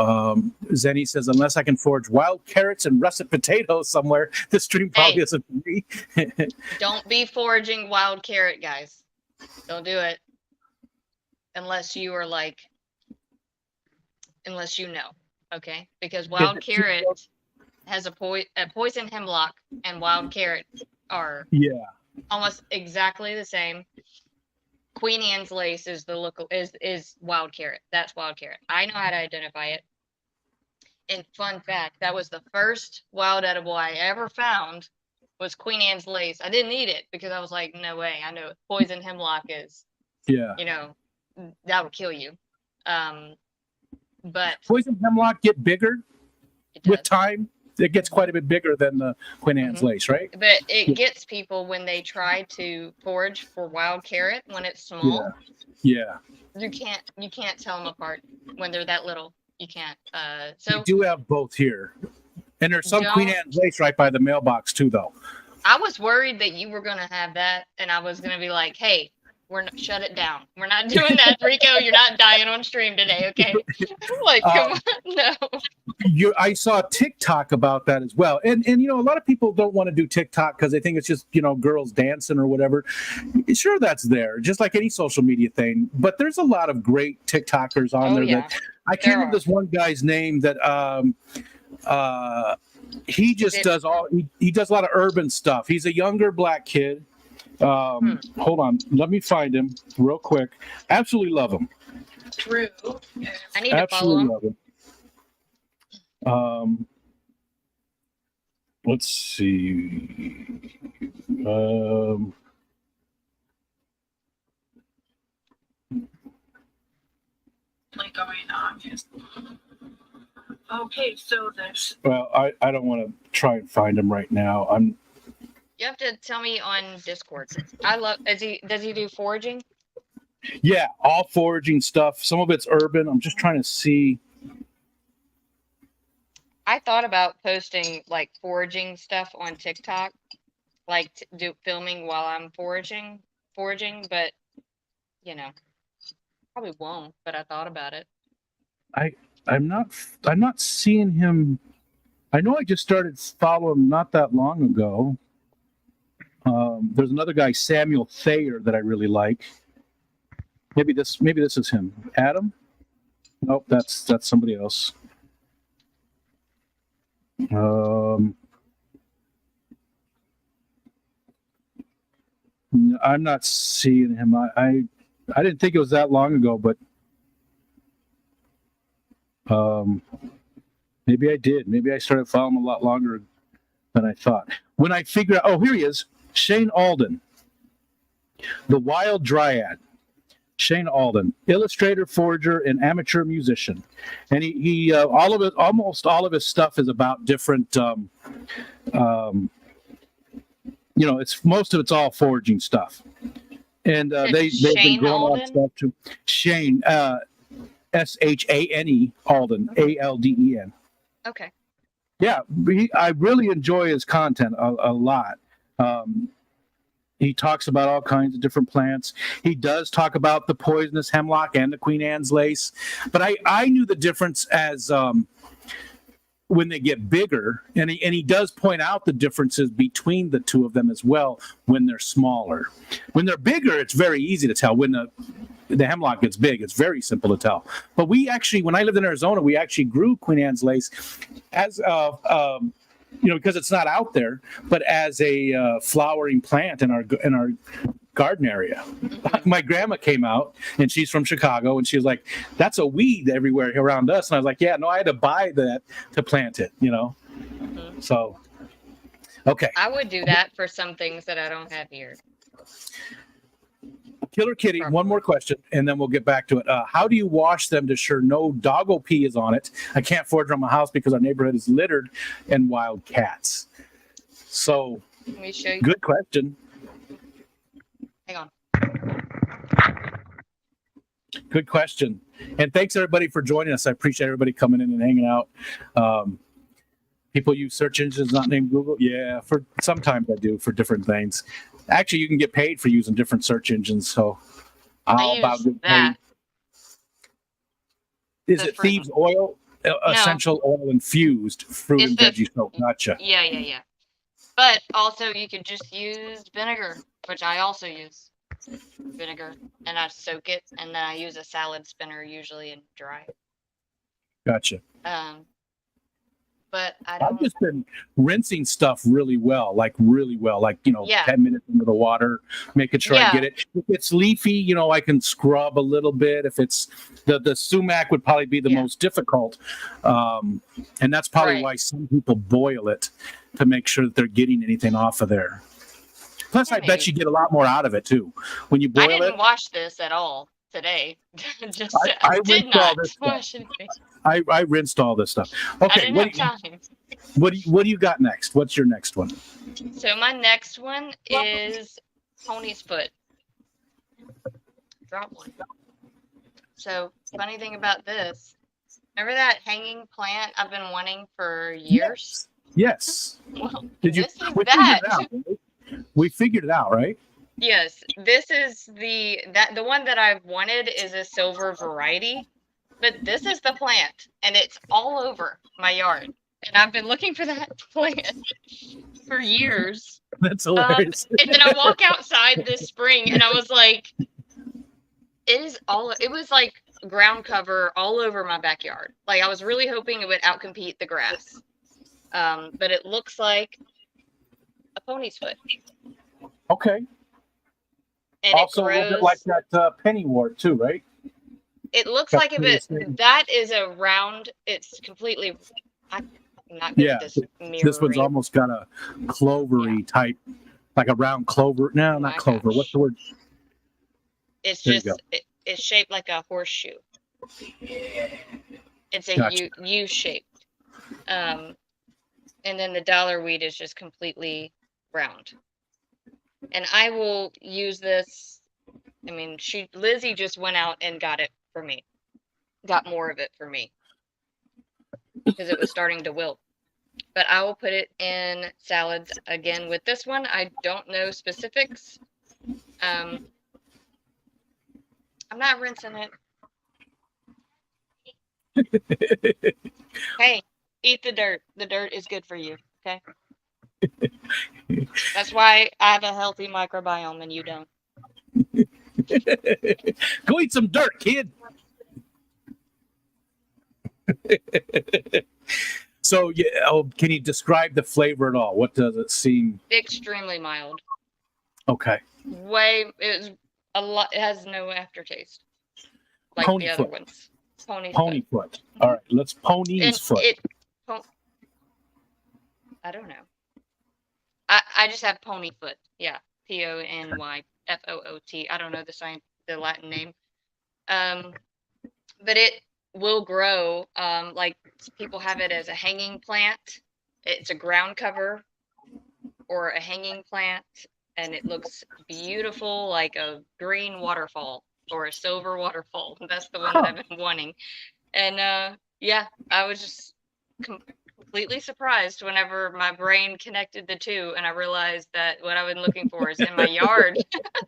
Zenny says, unless I can forage wild carrots and russet potatoes somewhere, this stream probably isn't for me. Don't be foraging wild carrot, guys. Don't do it. Unless you are unless you know, okay? Because wild carrot has a poison hemlock, and wild carrot are almost exactly the same. Queen Anne's lace is the local is wild carrot. That's wild carrot. I know how to identify it. And fun fact, that was the first wild edible I ever found was Queen Anne's lace. I didn't eat it because I was like, no way. I know poison hemlock is, that'll kill you. But poison hemlock get bigger with time. It gets quite a bit bigger than the Queen Anne's lace, right? But it gets people when they try to forage for wild carrot when it's small. Yeah. You can't tell them apart when they're that little. You can't. So we do have both here, and there's some Queen Anne's lace right by the mailbox too, though. I was worried that you were gonna have that, and I was gonna be like, "Hey, shut it down. We're not doing that, Rico. You're not dying on stream today, okay?" Like, come on, no. I saw TikTok about that as well, and a lot of people don't want to do TikTok because they think it's just girls dancing or whatever. Sure, that's there, just like any social media thing. But there's a lot of great TikTokers on there that I can't remember this one guy's name that he just does he does a lot of urban stuff. He's a younger black kid. Hold on, let me find him real quick. Absolutely love him. True. I need to follow him. Love him. Let's see. going on. Okay, so there's. Well, I don't want to try and find him right now. You have to tell me on Discord. I love. Does he do foraging? Yeah, all foraging stuff. Some of it's urban. I'm just trying to see. I thought about posting like foraging stuff on TikTok, like filming while I'm foraging, but you know, probably won't. But I thought about it. I'm not seeing him. I know I just started following him not that long ago. There's another guy, Samuel Thayer, that I really like. Maybe this is him. Adam? Nope, that's somebody else. I'm not seeing him. I didn't think it was that long ago, but maybe I did. Maybe I started following him a lot longer than I thought. When I figured out, oh, here he is, Shane Alden, the Wild Dryad. Shane Alden, illustrator, forager, and amateur musician, and he almost all of his stuff is about different. It's all foraging stuff, and they've been growing a lot of stuff too. Shane, Shane Alden, Alden. Okay. Yeah, I really enjoy his content a lot. He talks about all kinds of different plants. He does talk about the poisonous hemlock and the Queen Anne's lace. But I knew the difference as when they get bigger. And he does point out the differences between the two of them as well when they're smaller. When they're bigger, it's very easy to tell. When the hemlock gets big, it's very simple to tell. But we actually, when I lived in Arizona, we actually grew Queen Anne's lace as because it's not out there, but as a flowering plant in our garden area. My grandma came out, and she's from Chicago, and she was like, "That's a weed everywhere around us." And I was like, "Yeah, no, I had to buy that to plant it." Mm-hmm. So, okay. I would do that for some things that I don't have here. Killer Kitty, one more question, and then we'll get back to it. How do you wash them to ensure no doggo pee is on it? I can't forage around my house because our neighborhood is littered and wild cats. So, let me show you. Good question. Hang on. Good question. And thanks, everybody, for joining us. I appreciate everybody coming in and hanging out. People use search engines not named Google. Yeah, sometimes I do for different things. Actually, you can get paid for using different search engines. So I'll about get paid. Is it Thieves Oil? Essential oil infused fruit and veggie soap. Gotcha. Yeah. But also you could just use vinegar, which I also use vinegar, and I soak it, and then I use a salad spinner usually and dry. Gotcha. But I've just been rinsing stuff really well, like 10 minutes into the water, making sure I get it. If it's leafy, I can scrub a little bit. If it's the sumac would probably be the most difficult. And that's probably why some people boil it to make sure that they're getting anything off of there. Plus, I bet you get a lot more out of it too. When you boil it. I didn't wash this at all today. I did not wash anything. I rinsed all this stuff. Okay, what do you got next? What's your next one? So my next one is pony's foot. Drop one. So funny thing about this, remember that hanging plant I've been wanting for years? Yes. Well, we figured it out, right? Yes, this is the one that I've wanted is a silver variety. But this is the plant, and it's all over my yard. And I've been looking for that plant for years. That's hilarious. And then I walk outside this spring, and I was like, it was like ground cover all over my backyard. Like, I was really hoping it would outcompete the grass. But it looks like a pony's foot. Okay. And also, it grows, a little bit like that pennywort, too, right? It looks like that is a round. It's completely. I'm not good at this mirroring. This one's almost got a clovery type, like a round clover. No, not clover. Gosh. What's the word? It's just it's shaped like a horseshoe. It's a Gotcha. U shaped. And then the dollar weed is just completely round. And I will use this. I mean, Lizzie just went out and got it for me. Got more of it for me because it was starting to wilt. But I will put it in salads again with this one. I don't know specifics. I'm not rinsing it. Hey, eat the dirt. The dirt is good for you. Okay. That's why I have a healthy microbiome and you don't. Go eat some dirt, kid. So, yeah, can you describe the flavor at all? What does it seem? Extremely mild. Okay. It has no aftertaste like Pony the other foot. ones. Pony foot. All right, let's pony's foot. I don't know. I just have pony foot. Yeah, PonyFoot. I don't know the Latin name. But it will grow. Like people have it as a hanging plant. It's a ground cover or a hanging plant, and it looks beautiful, like a green waterfall or a silver waterfall. That's the one that I've been wanting. And yeah, I was just completely surprised whenever my brain connected the two, and I realized that what I've been looking for is in my yard.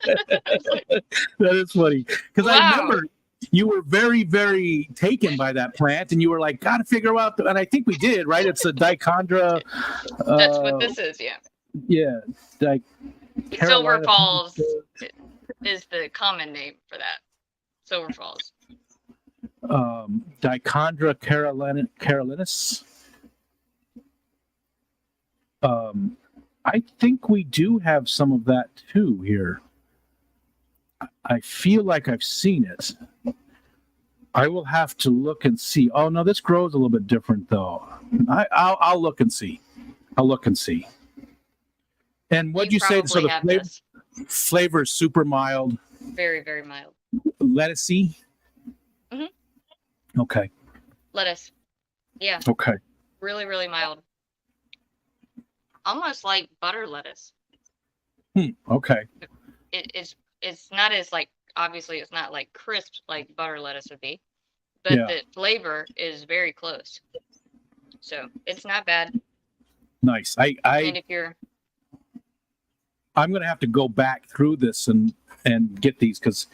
That is funny because wow. I remember you were very, very taken by that plant, and you were like, "Got to figure out." And I think we did, right? It's a dichondra. That's what this is, yeah. Yeah, Silver Falls is the common name for that. Silver Falls. Dichondra carolinus. I think we do have some of that too here. I feel like I've seen it. I will have to look and see. Oh no, this grows a little bit different though. I'll look and see. And what'd you say? So the flavor is super mild. Very, very mild. Lettucey. Mm-hmm. Okay. Lettuce. Yeah. Okay. Really, really mild. Almost like butter lettuce. Okay. It's not as obviously it's not like crisp like butter lettuce would be, but the flavor is very close. So it's not bad. Nice. And if you're, I'm gonna have to go back through this and get these because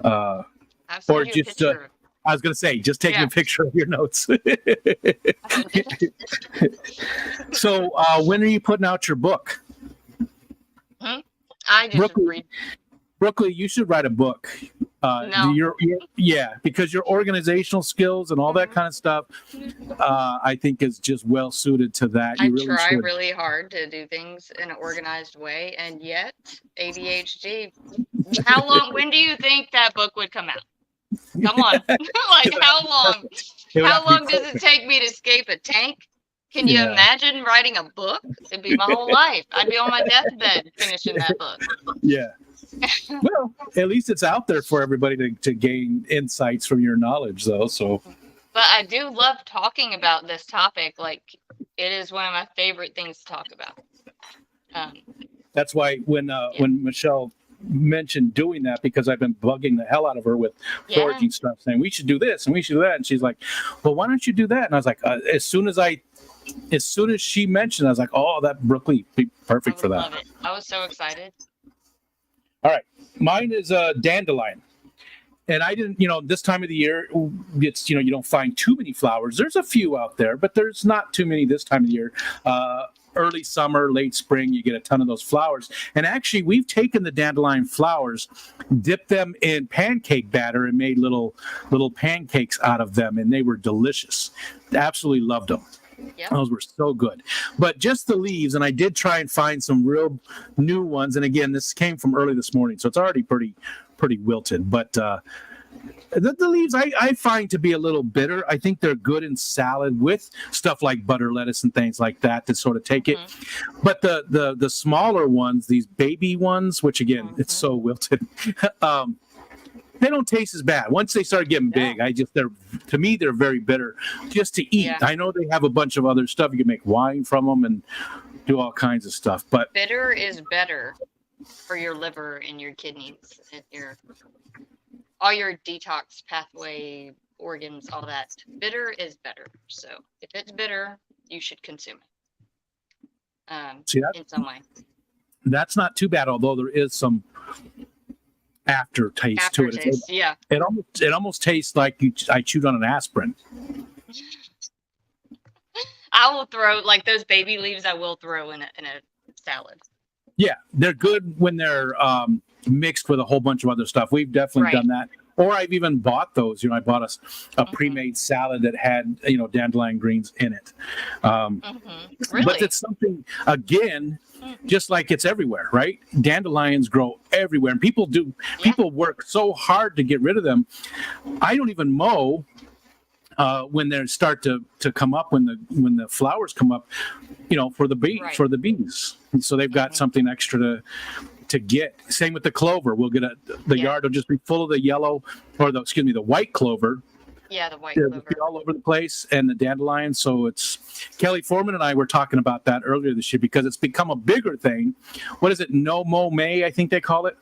or just I was gonna say just taking a picture of your notes. So when are you putting out your book? I just read. Brooklyn, you should write a book. No. Because your organizational skills and all that kind of stuff, I think is just well suited to that. I try really hard to do things in an organized way, and yet ADHD. When do you think that book would come out? Come on. How long? How long does it take me to escape a tank? Can you imagine writing a book? It'd be my whole life. I'd be on my deathbed finishing that book. Yeah. Well, at least it's out there for everybody to gain insights from your knowledge, though. So. But I do love talking about this topic. It is one of my favorite things to talk about. That's why when Michelle mentioned doing that, because I've been bugging the hell out of her with foraging stuff, saying we should do this and we should do that, and she's like, "Well, why don't you do that?" And I was like, as soon as she mentioned, I was like, "Oh, that Brooklyn be perfect for that." Love it. I was so excited. All right, mine is a dandelion, and I didn't, this time of the year, it's you don't find too many flowers. There's a few out there, but there's not too many this time of the year. Early summer, late spring, you get a ton of those flowers. And actually, we've taken the dandelion flowers, dipped them in pancake batter, and made little pancakes out of them, and they were delicious. Absolutely loved them. Yep. Those were so good. But just the leaves, and I did try and find some real new ones. And again, this came from early this morning, so it's already pretty wilted. But the leaves I find to be a little bitter. I think they're good in salad with stuff like butter lettuce and things like that to sort of take it. But the smaller ones, these baby ones, which again, it's so wilted. They don't taste as bad. Once they start getting big, to me, they're very bitter just to eat. Yeah. I know they have a bunch of other stuff. You can make wine from them and do all kinds of stuff. But bitter is better for your liver and your kidneys and all your detox pathway organs, all that. Bitter is better. So if it's bitter, you should consume it. In some way. That's not too bad, although there is some aftertaste to it. Yeah. It almost tastes like I chewed on an aspirin. I will throw like those baby leaves. I will throw in a salad. Yeah, they're good when they're mixed with a whole bunch of other stuff. We've definitely done that. Or I've even bought those. I bought a pre-made salad that had dandelion greens in it. Really? But it's something again, just like it's everywhere, right? Dandelions grow everywhere, and people work so hard to get rid of them. I don't even mow when they start to come up, when the flowers come up, for the bees. And so they've got something extra to get. Same with the clover. We'll get the yard will just be full of the yellow the white clover. Yeah, the white clover. All over the place, and the dandelion. So it's Kelly Foreman and I were talking about that earlier this year because it's become a bigger thing. What is it? No Mow May, I think they call it.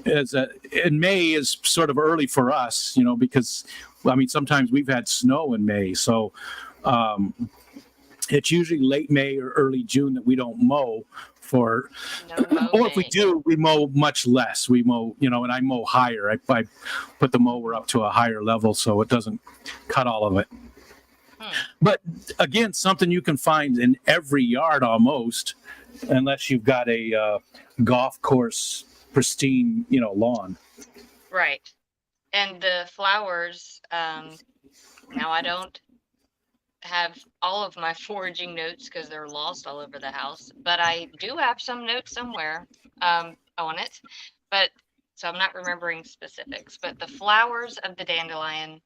And May is sort of early for us, because sometimes we've had snow in May, so it's usually late May or early June that we don't mow or if we do, we mow much less. We mow, and I mow higher. I put the mower up to a higher level so it doesn't cut all of it. But again, something you can find in every yard almost, unless you've got a golf course pristine, lawn. Right. And the flowers, now I don't have all of my foraging notes because they're lost all over the house, but I do have some notes somewhere on it. But so I'm not remembering specifics, but the flowers of the dandelion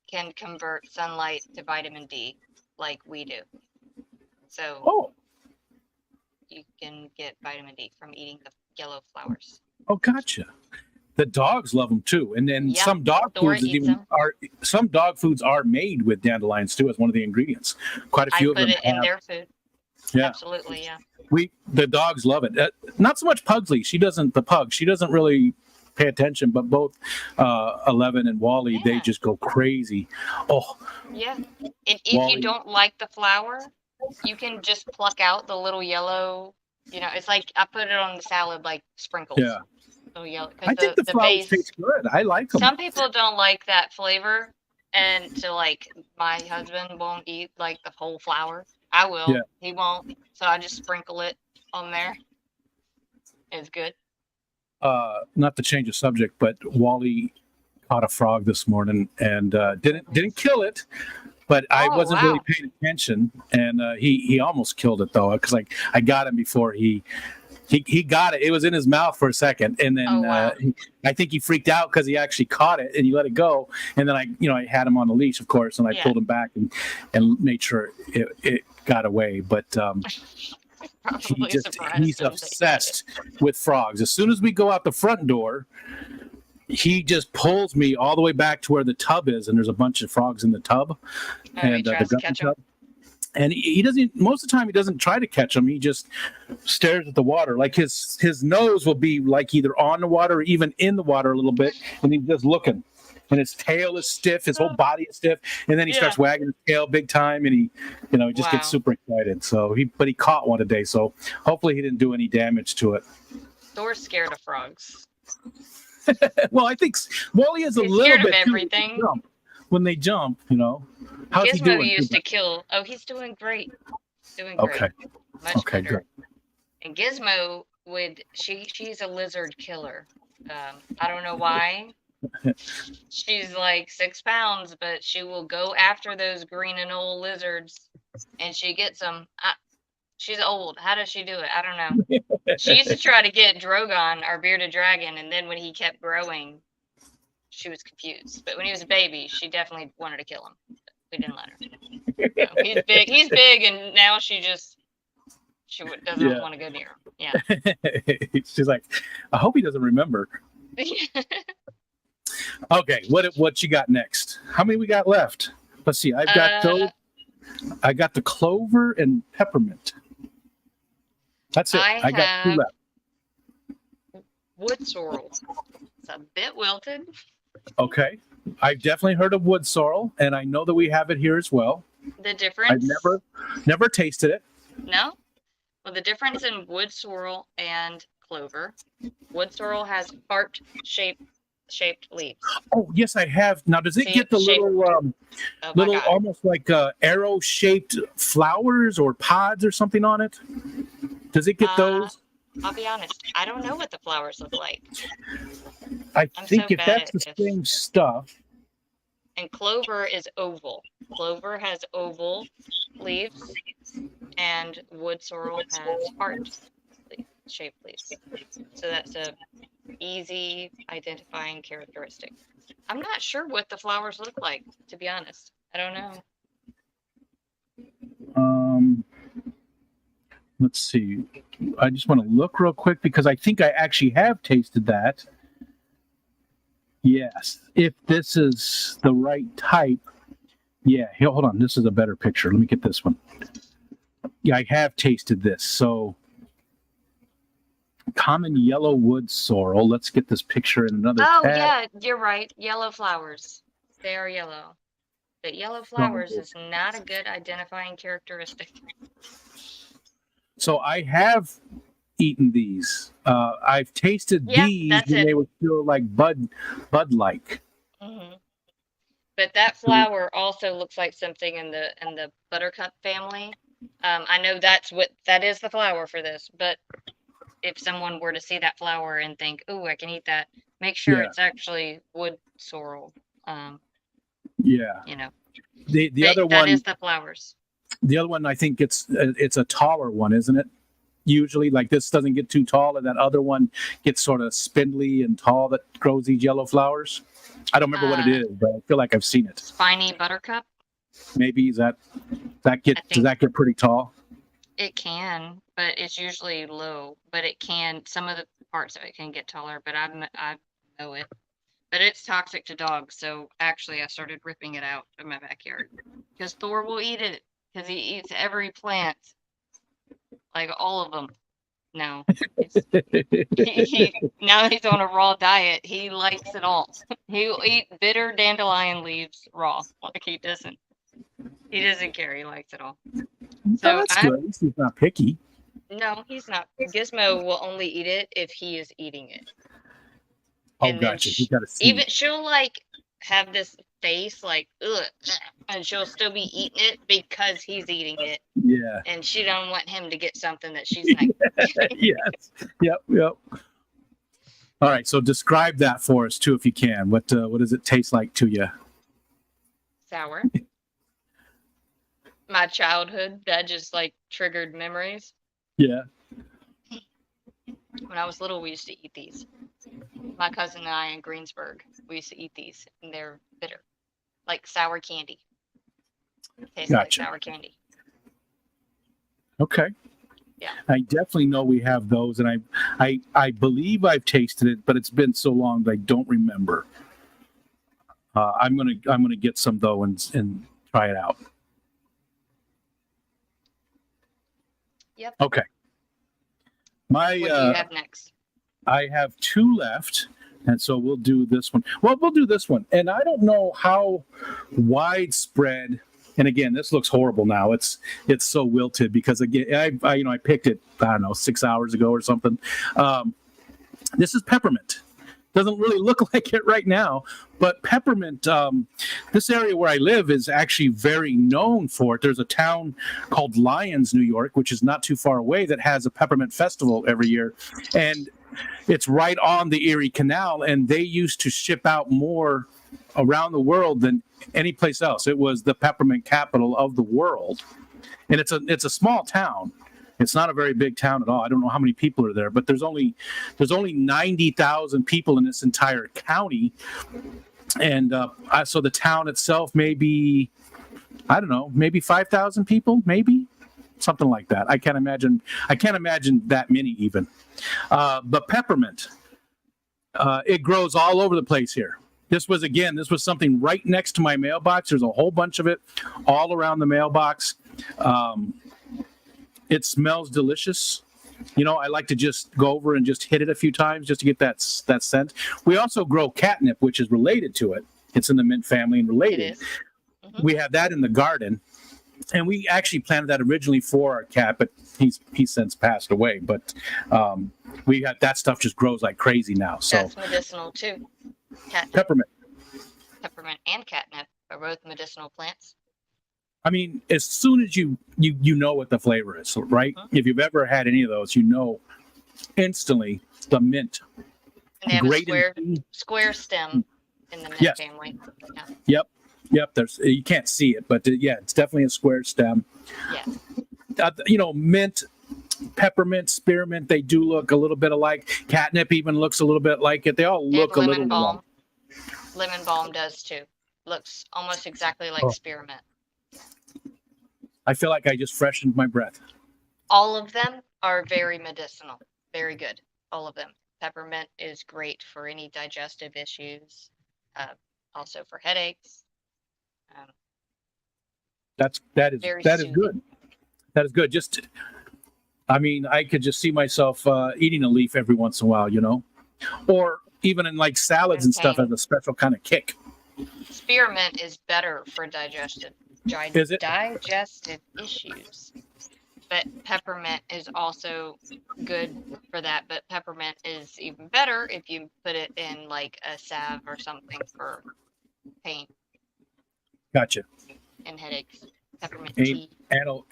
can convert sunlight to vitamin D like we do. So you can get vitamin D from eating the yellow flowers. Oh, gotcha. The dogs love them too, and then some dog foods are made with dandelions too as one of the ingredients. Quite a few of them put it in their food. Yeah, absolutely. Yeah. The dogs love it. Not so much Pugsley. She doesn't really pay attention, but both 11 and Wally, they just go crazy. Oh. Yeah. And if you don't like the flower, you can just pluck out the little yellow. It's like I put it on the salad like sprinkles. Yeah. I think the flowers taste good. I like them. Some people don't like that flavor, and so my husband won't eat like the whole flower. I will. Yeah. He won't. So I just sprinkle it on there. It's good. Not to change the subject, but Wally caught a frog this morning and didn't kill it. But I wasn't really paying attention, and he almost killed it though, because I got him before he got it. It was in his mouth for a second, and then I think he freaked out because he actually caught it and he let it go. And then I had him on the leash, of course, and I pulled him back and made sure it got away. But he's obsessed with frogs. As soon as we go out the front door, he just pulls me all the way back to where the tub is, and there's a bunch of frogs in the tub, and the guppy tub. And he doesn't. Most of the time, he doesn't try to catch them. He just stares at the water. Like his nose will be like either on the water or even in the water a little bit, and he's just looking. And his tail is stiff. His whole body is stiff. And then he starts wagging his tail big time, and he just gets super excited. So he caught one today. So hopefully he didn't do any damage to it. Thor's scared of frogs. Well, I think Wally is a little bit of everything. When they jump, How's he doing? Used to kill. Oh, he's doing great. Much better. Good. And Gizmo she's a lizard killer. I don't know why. She's like 6 pounds, but she will go after those green and old lizards, and she gets them. She's old. How does she do it? I don't know. She used to try to get Drogon, our bearded dragon, and then when he kept growing, she was confused. But when he was a baby, she definitely wanted to kill him. We didn't let her. So he's big. He's big, and now she doesn't want to go near him. Yeah. She's like, I hope he doesn't remember. Okay, what you got next? How many we got left? Let's see. I've got those. I got the clover and peppermint. That's it. I got two have left. wood sorrel. It's a bit wilted. Okay. I've definitely heard of wood sorrel, and I know that we have it here as well. The difference? I've never tasted it. No? Well, the difference in wood sorrel and clover, wood sorrel has heart-shaped leaves. Oh, yes, I have. Now, does it get the little almost like arrow-shaped flowers or pods or something on it? Does it get those? I'll be honest. I don't know what the flowers look like. I think if that's the same stuff. And clover is oval. Clover has oval leaves, and wood sorrel has heart-shaped leaves. So that's a easy identifying characteristic. I'm not sure what the flowers look like, to be honest. I don't know. Let's see. I just want to look real quick because I think I actually have tasted that. Yes. If this is the right type. Yeah, hold on. This is a better picture. Let me get this one. Yeah, I have tasted this. So common yellow wood sorrel. Let's get this picture in another tab. Yeah, you're right. Yellow flowers. They are yellow. But yellow flowers is not a good identifying characteristic. So I have eaten these. I've tasted these, and they were still like bud-like. Mm-hmm. But that flower also looks like something in the buttercup family. I know that is the flower for this, but if someone were to see that flower and think, "Oh, I can eat that," make sure it's actually wood sorrel. Yeah. You know. The other one. That is the flowers. The other one, I think it's a taller one, isn't it? Usually, like this doesn't get too tall, and that other one gets sort of spindly and tall that grows these yellow flowers. I don't remember what it is, but I feel like I've seen it. Spiny buttercup. Maybe does that get pretty tall? It can, but it's usually low. But it can. Some of the parts of it can get taller, but I know it. But it's toxic to dogs, so actually I started ripping it out of my backyard because Thor will eat it because he eats every plant, like all of them. No, now he's on a raw diet. He likes it all. He will eat bitter dandelion leaves raw. Like he doesn't care. He likes it all. So that's good. He's not picky. No, he's not. Gizmo will only eat it if he is eating it. Oh, gotcha. You gotta see. Even she'll like have this face like ugh, and she'll still be eating it because he's eating it. Yeah. And she don't want him to get something that she's not. Yes. Yep. All right. So describe that for us too, if you can. What does it taste like to you? Sour. My childhood, that just like triggered memories. Yeah. When I was little, we used to eat these. My cousin and I in Greensburg, we used to eat these, and they're bitter, like sour candy. Tastes like sour candy. Okay. Yeah. I definitely know we have those, and I believe I've tasted it, but it's been so long that I don't remember. I'm gonna get some though and try it out. Yep. Okay. What do you have next? I have two left, and so we'll do this one. Well, we'll do this one, and I don't know how widespread. And again, this looks horrible now. It's so wilted because again, I picked it, I don't know, 6 hours ago or something. This is peppermint. Doesn't really look like it right now, but peppermint. This area where I live is actually very known for it. There's a town called Lyons, New York, which is not too far away, that has a peppermint festival every year, and it's right on the Erie Canal, and they used to ship out more around the world than any place else. It was the peppermint capital of the world, and it's a small town. It's not a very big town at all. I don't know how many people are there, but there's only 90,000 people in this entire county, and so the town itself maybe, I don't know, maybe 5,000 people, maybe something like that. I can't imagine that many even. But peppermint, It grows all over the place here. This was something right next to my mailbox. There's a whole bunch of it all around the mailbox. It smells delicious. I like to just go over and just hit it a few times just to get that scent. We also grow catnip, which is related to it. It's in the mint family and related. It is. Mm-hmm. We have that in the garden, and we actually planted that originally for our cat, but he's since passed away. But we got that stuff just grows like crazy now. So that's medicinal too. Catnip. Peppermint and catnip are both medicinal plants. I mean, as soon as you know what the flavor is, right? Huh? If you've ever had any of those, instantly the mint. And they have a square stem in the mint family. Yeah. Yep. You can't see it, but it's definitely a square stem. Yeah. Mint, peppermint, spearmint, they do look a little bit alike. Catnip even looks a little bit like it. They all look a little alike. Lemon balm does too. Looks almost exactly like spearmint. I feel like I just freshened my breath. All of them are very medicinal. Very good. All of them. Peppermint is great for any digestive issues. Also for headaches. That is good. That is good. I could just see myself eating a leaf every once in a while, or even in like salads and stuff as a special kind of kick. Spearmint is better for digestive issues. But peppermint is also good for that. But peppermint is even better if you put it in like a salve or something for pain. Gotcha. And headaches. Peppermint tea.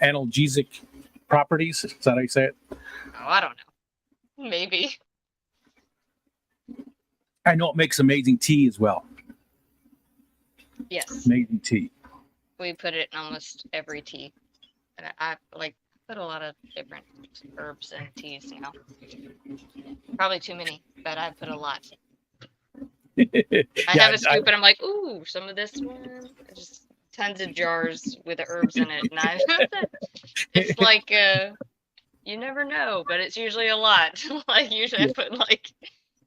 Analgesic properties. Is that how you say it? Oh, I don't know. Maybe. I know it makes amazing tea as well. Yes. Amazing tea. We put it in almost every tea. And I put a lot of different herbs and teas now. Probably too many, but I put a lot. I have a scoop and I'm like, ooh, some of this one. Just tons of jars with the herbs in it. And it's like, you never know, but it's usually a lot. Usually I put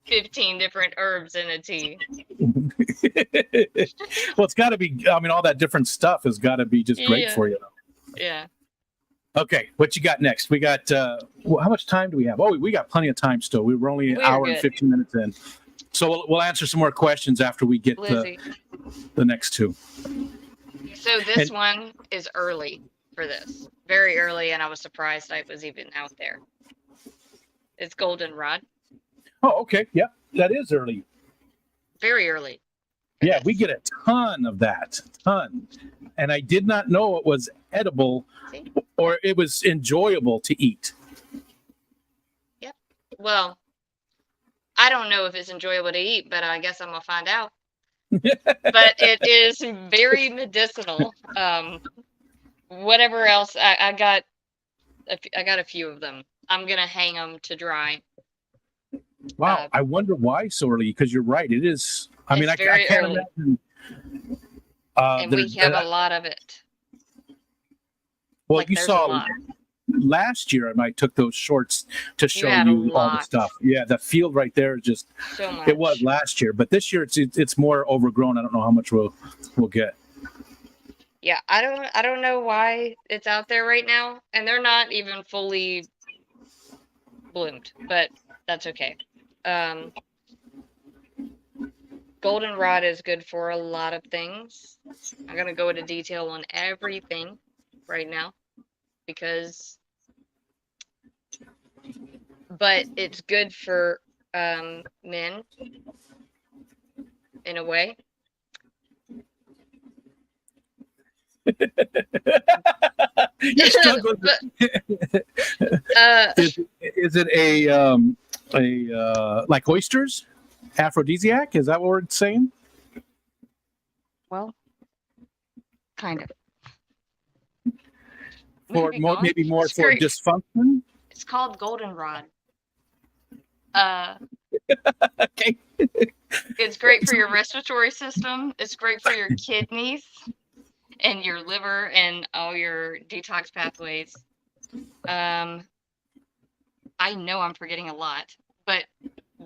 15 different herbs in a tea. Well, it's got to be, all that different stuff has got to be just great for you. Yeah. Okay, what you got next? We got, how much time do we have? Oh, we got plenty of time still. We were only an hour and 15 minutes in. So we'll answer some more questions after we get the next two. So this one is early for this. Very early, and I was surprised I was even out there. It's goldenrod. Oh, okay. Yeah, that is early. Very early. Yeah, we get a ton of that. And I did not know it was edible or it was enjoyable to eat. Yep. Well, I don't know if it's enjoyable to eat, but I guess I'm going to find out. But it is very medicinal. Whatever else, I got a few of them. I'm going to hang them to dry. Wow, I wonder why so early, because you're right. It is. I can't early. imagine. And we have a lot of it. Well, you saw last year, I took those shorts to show you all the stuff. Yeah, the field right there is just. So much. It was last year, but this year it's more overgrown. I don't know how much we'll get. Yeah, I don't know why it's out there right now, and they're not even fully bloomed, but that's okay. Goldenrod is good for a lot of things. I'm going to go into detail on everything right now but it's good for men in a way. You're struggling. Is it a like oysters? Aphrodisiac? Is that what we're saying? Well, kind of. Maybe more for dysfunction. It's called goldenrod. Okay. It's great for your respiratory system. It's great for your kidneys and your liver and all your detox pathways. I know I'm forgetting a lot, but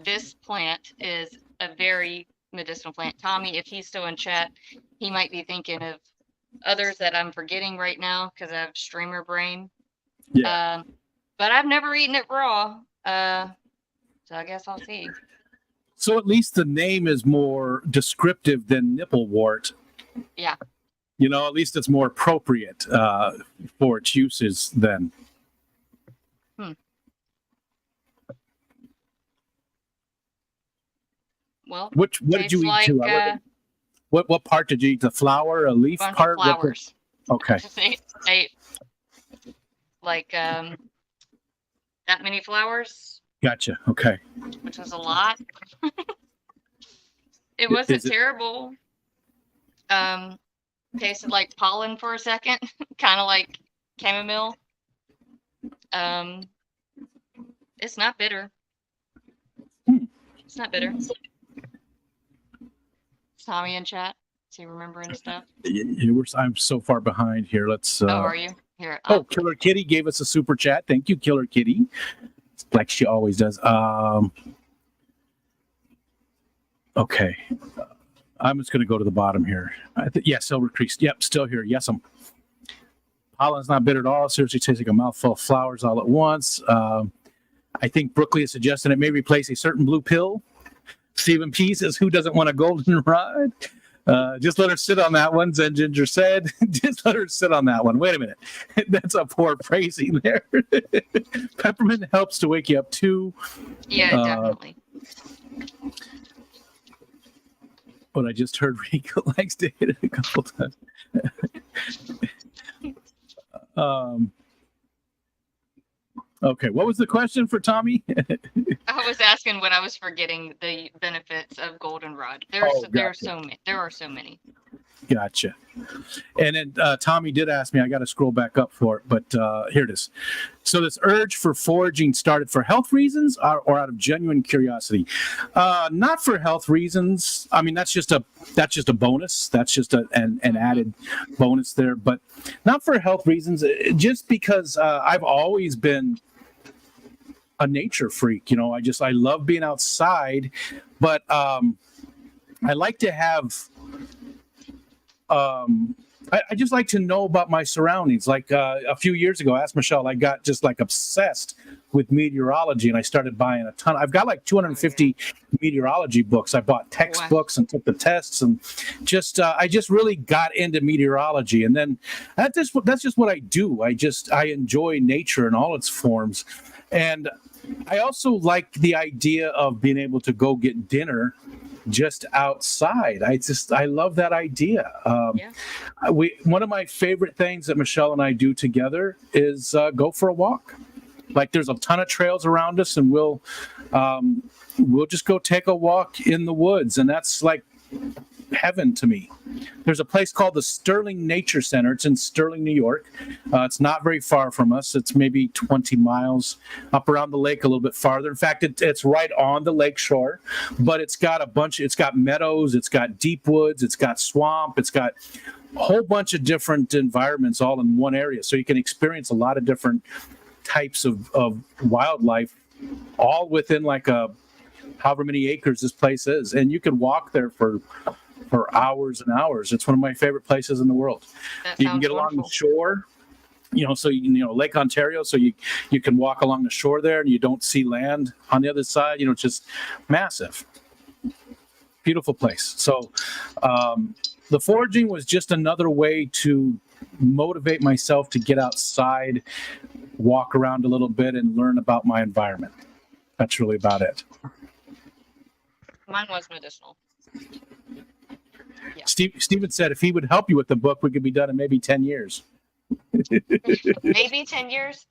this plant is a very medicinal plant. Tommy, if he's still in chat, he might be thinking of others that I'm forgetting right now because I have streamer brain. Yeah. But I've never eaten it raw. So I guess I'll see. So at least the name is more descriptive than nipplewort. Yeah. You know, at least it's more appropriate for its uses then. Well, what did you eat like, too? What part did you eat? The flower, a leaf bunch part? of flowers. Okay. I just ate like that many flowers. Gotcha. Okay. Which was a lot. It wasn't terrible. Tasted like pollen for a second, kind of like chamomile. It's not bitter. It's not bitter. Tommy in chat. Is he remembering stuff? I'm so far behind here. Let's. Oh, are you? Here. Killer Kitty gave us a super chat. Thank you, Killer Kitty. Like she always does. Okay. I'm just going to go to the bottom here. Silver Creek. Yep, still here. Yes, pollen's not bitter at all. Seriously tastes like a mouthful of flowers all at once. I think Brooklyn is suggesting it may replace a certain blue pill. Stephen P says, who doesn't want a goldenrod? Just let her sit on that one, Zen Ginger said. Just let her sit on that one. Wait a minute. That's a poor phrasing there. Peppermint helps to wake you up too. Yeah, definitely. But I just heard Rico likes to hit it a couple times. Okay, what was the question for Tommy? I was asking what I was forgetting the benefits of goldenrod. There are so many. Gotcha. And then Tommy did ask me, I got to scroll back up for it, but here it is. So this urge for foraging started for health reasons or out of genuine curiosity? Not for health reasons. I mean, that's just a bonus. That's just an added bonus there, but not for health reasons. Just because I've always been a nature freak. You know, I love being outside, but I like to have I just like to know about my surroundings. Like a few years ago, Ask Michelle, I got just like obsessed with meteorology, and I started buying a ton. I've got like 250 meteorology books. I bought textbooks and took the tests, and I just really got into meteorology. And then that's just what I do. I enjoy nature in all its forms, and I also like the idea of being able to go get dinner just outside. I love that idea. One of my favorite things that Michelle and I do together is go for a walk. Like there's a ton of trails around us, and we'll just go take a walk in the woods, and that's like heaven to me. There's a place called the Sterling Nature Center. It's in Sterling, New York. It's not very far from us. It's maybe 20 miles up around the lake, a little bit farther. In fact, it's right on the lake shore, but it's got meadows, it's got deep woods, it's got swamp, it's got a whole bunch of different environments all in one area. So you can experience a lot of different types of wildlife all within like however many acres this place is. And you can walk there for hours and hours. It's one of my favorite places in the world. You can get along the shore, Lake Ontario, so you can walk along the shore there and you don't see land on the other side. It's just massive. Beautiful place. So the foraging was just another way to motivate myself to get outside, walk around a little bit, and learn about my environment. That's really about it. Mine was medicinal. Yeah. Steven said if he would help you with the book, we could be done in maybe 10 years. Maybe 10 years?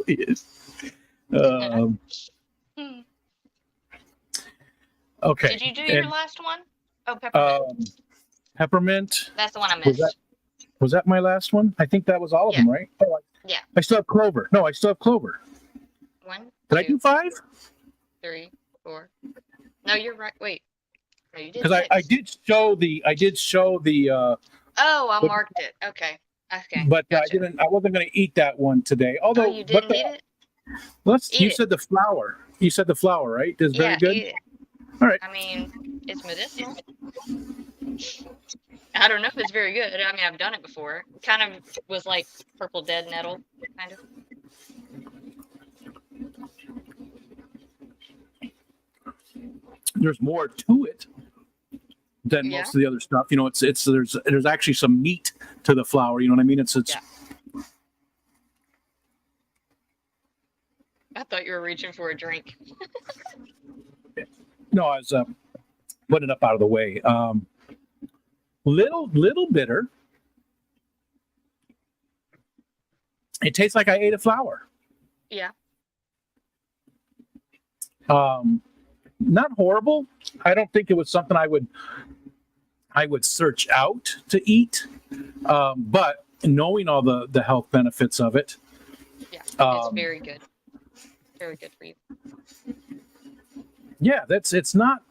Yes. Okay. Did you do your last one? Oh, peppermint. Peppermint. That's the one I missed. Was that my last one? I think that was all of them, right? Oh, yeah. I still have clover. No, I still have clover. 1, Did I do 5? 3, 4. No, you're right. Wait. No, you did. Because I did show the. Oh, I marked it. Okay. But gotcha. I wasn't going to eat that one today. Although you didn't eat it. You said the flower. You said the flower, right? Is very Yeah, good. All right. I mean, it's medicinal. I don't know if it's very good. I mean, I've done it before. Kind of was like purple dead nettle, kind of. There's more to it than Yeah. most of the other stuff. You know, it's there's actually some meat to the flower. You know what I mean? It's Yeah. I thought you were reaching for a drink. No, I was putting it up out of the way. Little bitter. It tastes like I ate a flower. Yeah. Not horrible. I don't think it was something I would search out to eat. But knowing all the health benefits of it. Yeah. It's very good. Very good for you. Yeah, it's not.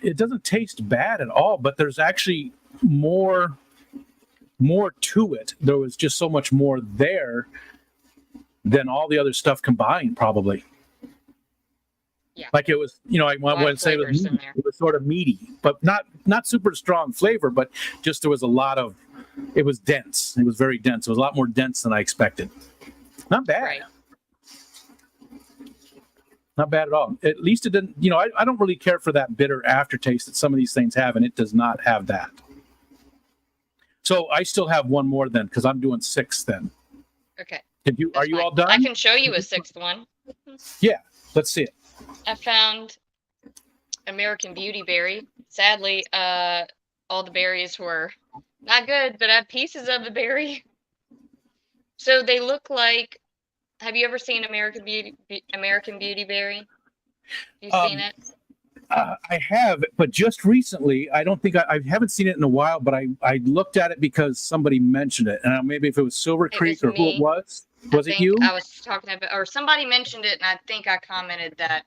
It doesn't taste bad at all, but there's actually more to it. There was just so much more there than all the other stuff combined, probably. Yeah. Like it was, you know, I wouldn't say it was sort of meaty, but not super strong flavor, but just there was a lot of. It was dense. It was very dense. It was a lot more dense than I expected. Not bad. Right. Not bad at all. At least it didn't, you know, I don't really care for that bitter aftertaste that some of these things have, and it does not have that. So I still have one more then, because I'm doing 6 then. Okay. Are you all done? I can show you a 6th one. Yeah, let's see it. I found American Beauty berry. Sadly, all the berries were not good, but I had pieces of the berry. So they look like. Have you ever seen American Beauty berry? Have you seen it? I have, but just recently. I don't think I haven't seen it in a while, but I looked at it because somebody mentioned it, and maybe if it was Silver Creek or who it was. Was it you? I was talking about, or somebody mentioned it, and I think I commented that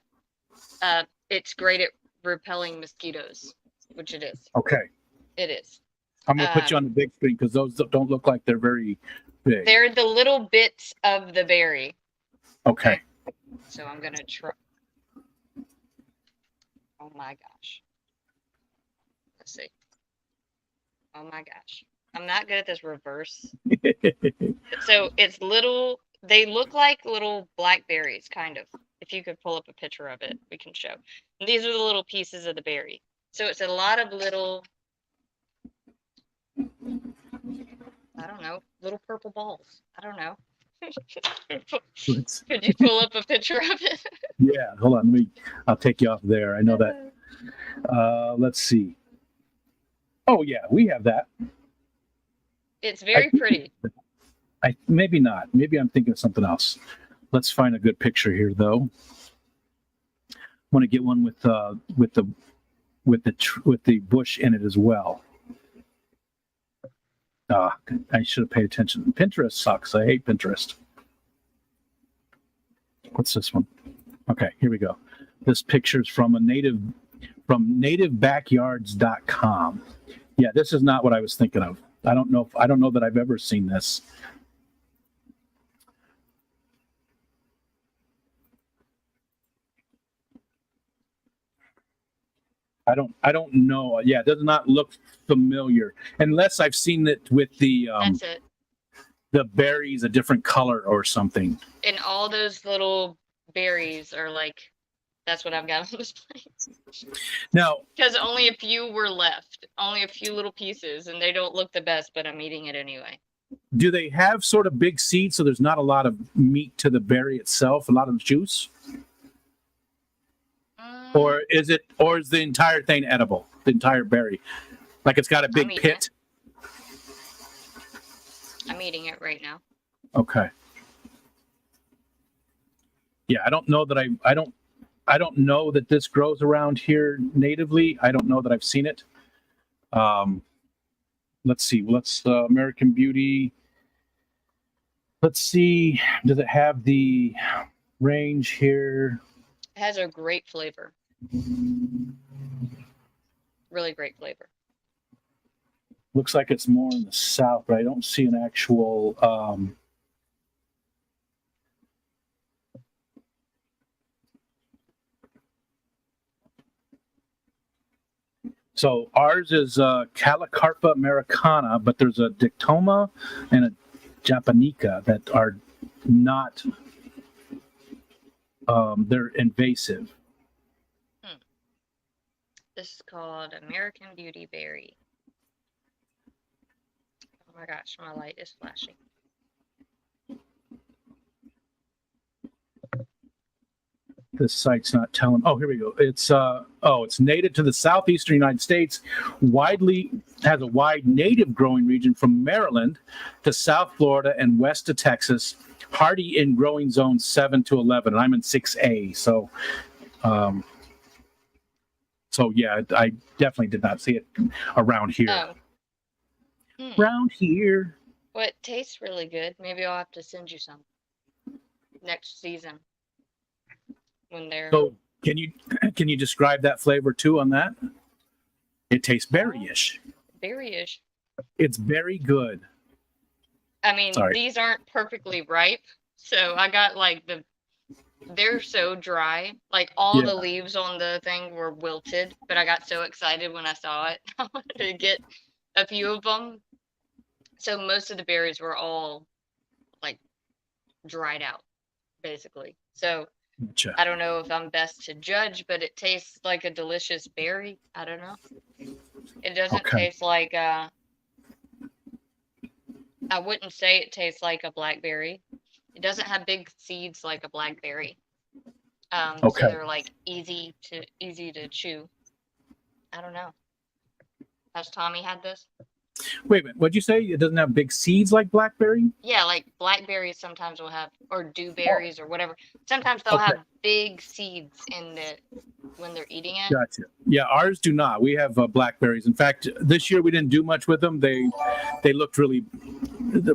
it's great at repelling mosquitoes, which it is. Okay. It is. I'm gonna put you on the big screen because those don't look like they're very big. They're the little bits of the berry. Okay. So I'm gonna try. Oh my gosh. Let's see. Oh my gosh. I'm not good at this reverse. So it's little, they look like little blackberries, kind of. If you could pull up a picture of it, we can show. And these are the little pieces of the berry. So it's a lot of little, I don't know, little purple balls. I don't know. Could you pull up a picture of it? Yeah, hold on. I'll take you off there. I know that. Let's see. Oh yeah, we have that. It's very pretty. Maybe not. Maybe I'm thinking of something else. Let's find a good picture here, though. I want to get one with the bush in it as well. I should have paid attention. Pinterest sucks. I hate Pinterest. What's this one? Okay, here we go. This picture's from nativebackyards.com. Yeah, this is not what I was thinking of. I don't know that I've ever seen this. I don't know. Yeah, it does not look familiar unless I've seen it with That's it. The berries a different color or something. And all those little berries are like, that's what I've got on display. Now, because only a few were left, only a few little pieces, and they don't look the best, but I'm eating it anyway. Do they have sort of big seeds so there's not a lot of meat to the berry itself, a lot of juice? Or is the entire thing edible? The entire berry, like it's got a big pit. I'm eating it right now. Okay. Yeah, I don't know that I don't know that this grows around here natively. I don't know that I've seen it. Let's see. Let's American Beauty. Let's see. Does it have the range here? It has a great flavor. Really great flavor. Looks like it's more in the south, but I don't see an actual. So ours is Calicarpa americana, but there's a Dictoma and a Japonica that are not. They're invasive. This is called American Beauty Berry. Oh my gosh, my light is flashing. This site's not telling. Oh, here we go. It's it's native to the southeastern United States. Has a wide native growing region from Maryland to South Florida and west to Texas. Hardy in growing zones 7 to 11, and I'm in 6A. So, yeah, I definitely did not see it around here. Oh. Around here. Well, it tastes really good. Maybe I'll have to send you some next season when they're. So can you describe that flavor too on that? It tastes berryish. Berryish. It's very good. I mean, these aren't perfectly ripe, so I got like they're so dry. Like all the leaves on the thing were wilted, but I got so excited when I saw it. I wanted to get a few of them. So most of the berries were all like dried out, basically. So Gotcha. I don't know if I'm best to judge, but it tastes like a delicious berry. I don't know. It doesn't taste like I wouldn't say it tastes like a blackberry. It doesn't have big seeds like a blackberry. So they're like easy to chew. I don't know. Has Tommy had this? Wait a minute. What'd you say? It doesn't have big seeds like blackberry? Yeah, like blackberries sometimes will have, or dewberries or whatever. Sometimes they'll have big seeds when they're eating it. Gotcha. Yeah, ours do not. We have blackberries. In fact, this year we didn't do much with them. They looked really.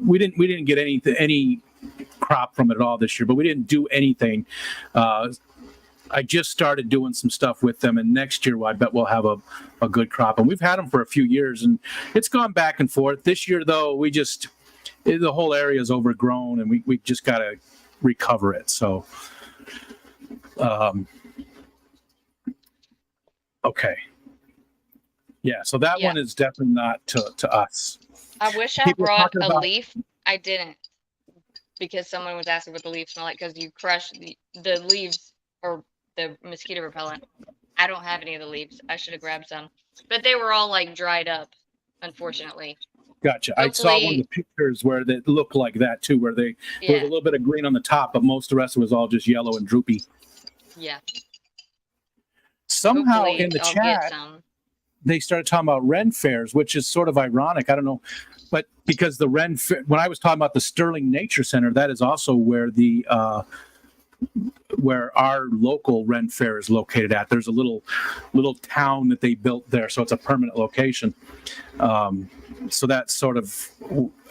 We didn't get any crop from it at all this year, but we didn't do anything. I just started doing some stuff with them, and next year I bet we'll have a good crop. And we've had them for a few years, and it's gone back and forth. This year, though, the whole area is overgrown, and we just got to recover it. So, okay. Yeah, so that one is definitely not to us. I wish I brought a leaf. I didn't, because someone was asking what the leaves smell like, because you crush the leaves or the mosquito repellent. I don't have any of the leaves. I should have grabbed some, but they were all like dried up, unfortunately. Gotcha. I saw one of the pictures where they looked like that too, where there was a little bit of green on the top, but most of the rest of it was all just yellow and droopy. Yeah. Somehow in the chat, they started talking about Ren fairs, which is sort of ironic. I don't know, but because the Ren fair, when I was talking about the Sterling Nature Center, that is also where where our local Ren fair is located at. There's a little town that they built there, so it's a permanent location. So that's sort of,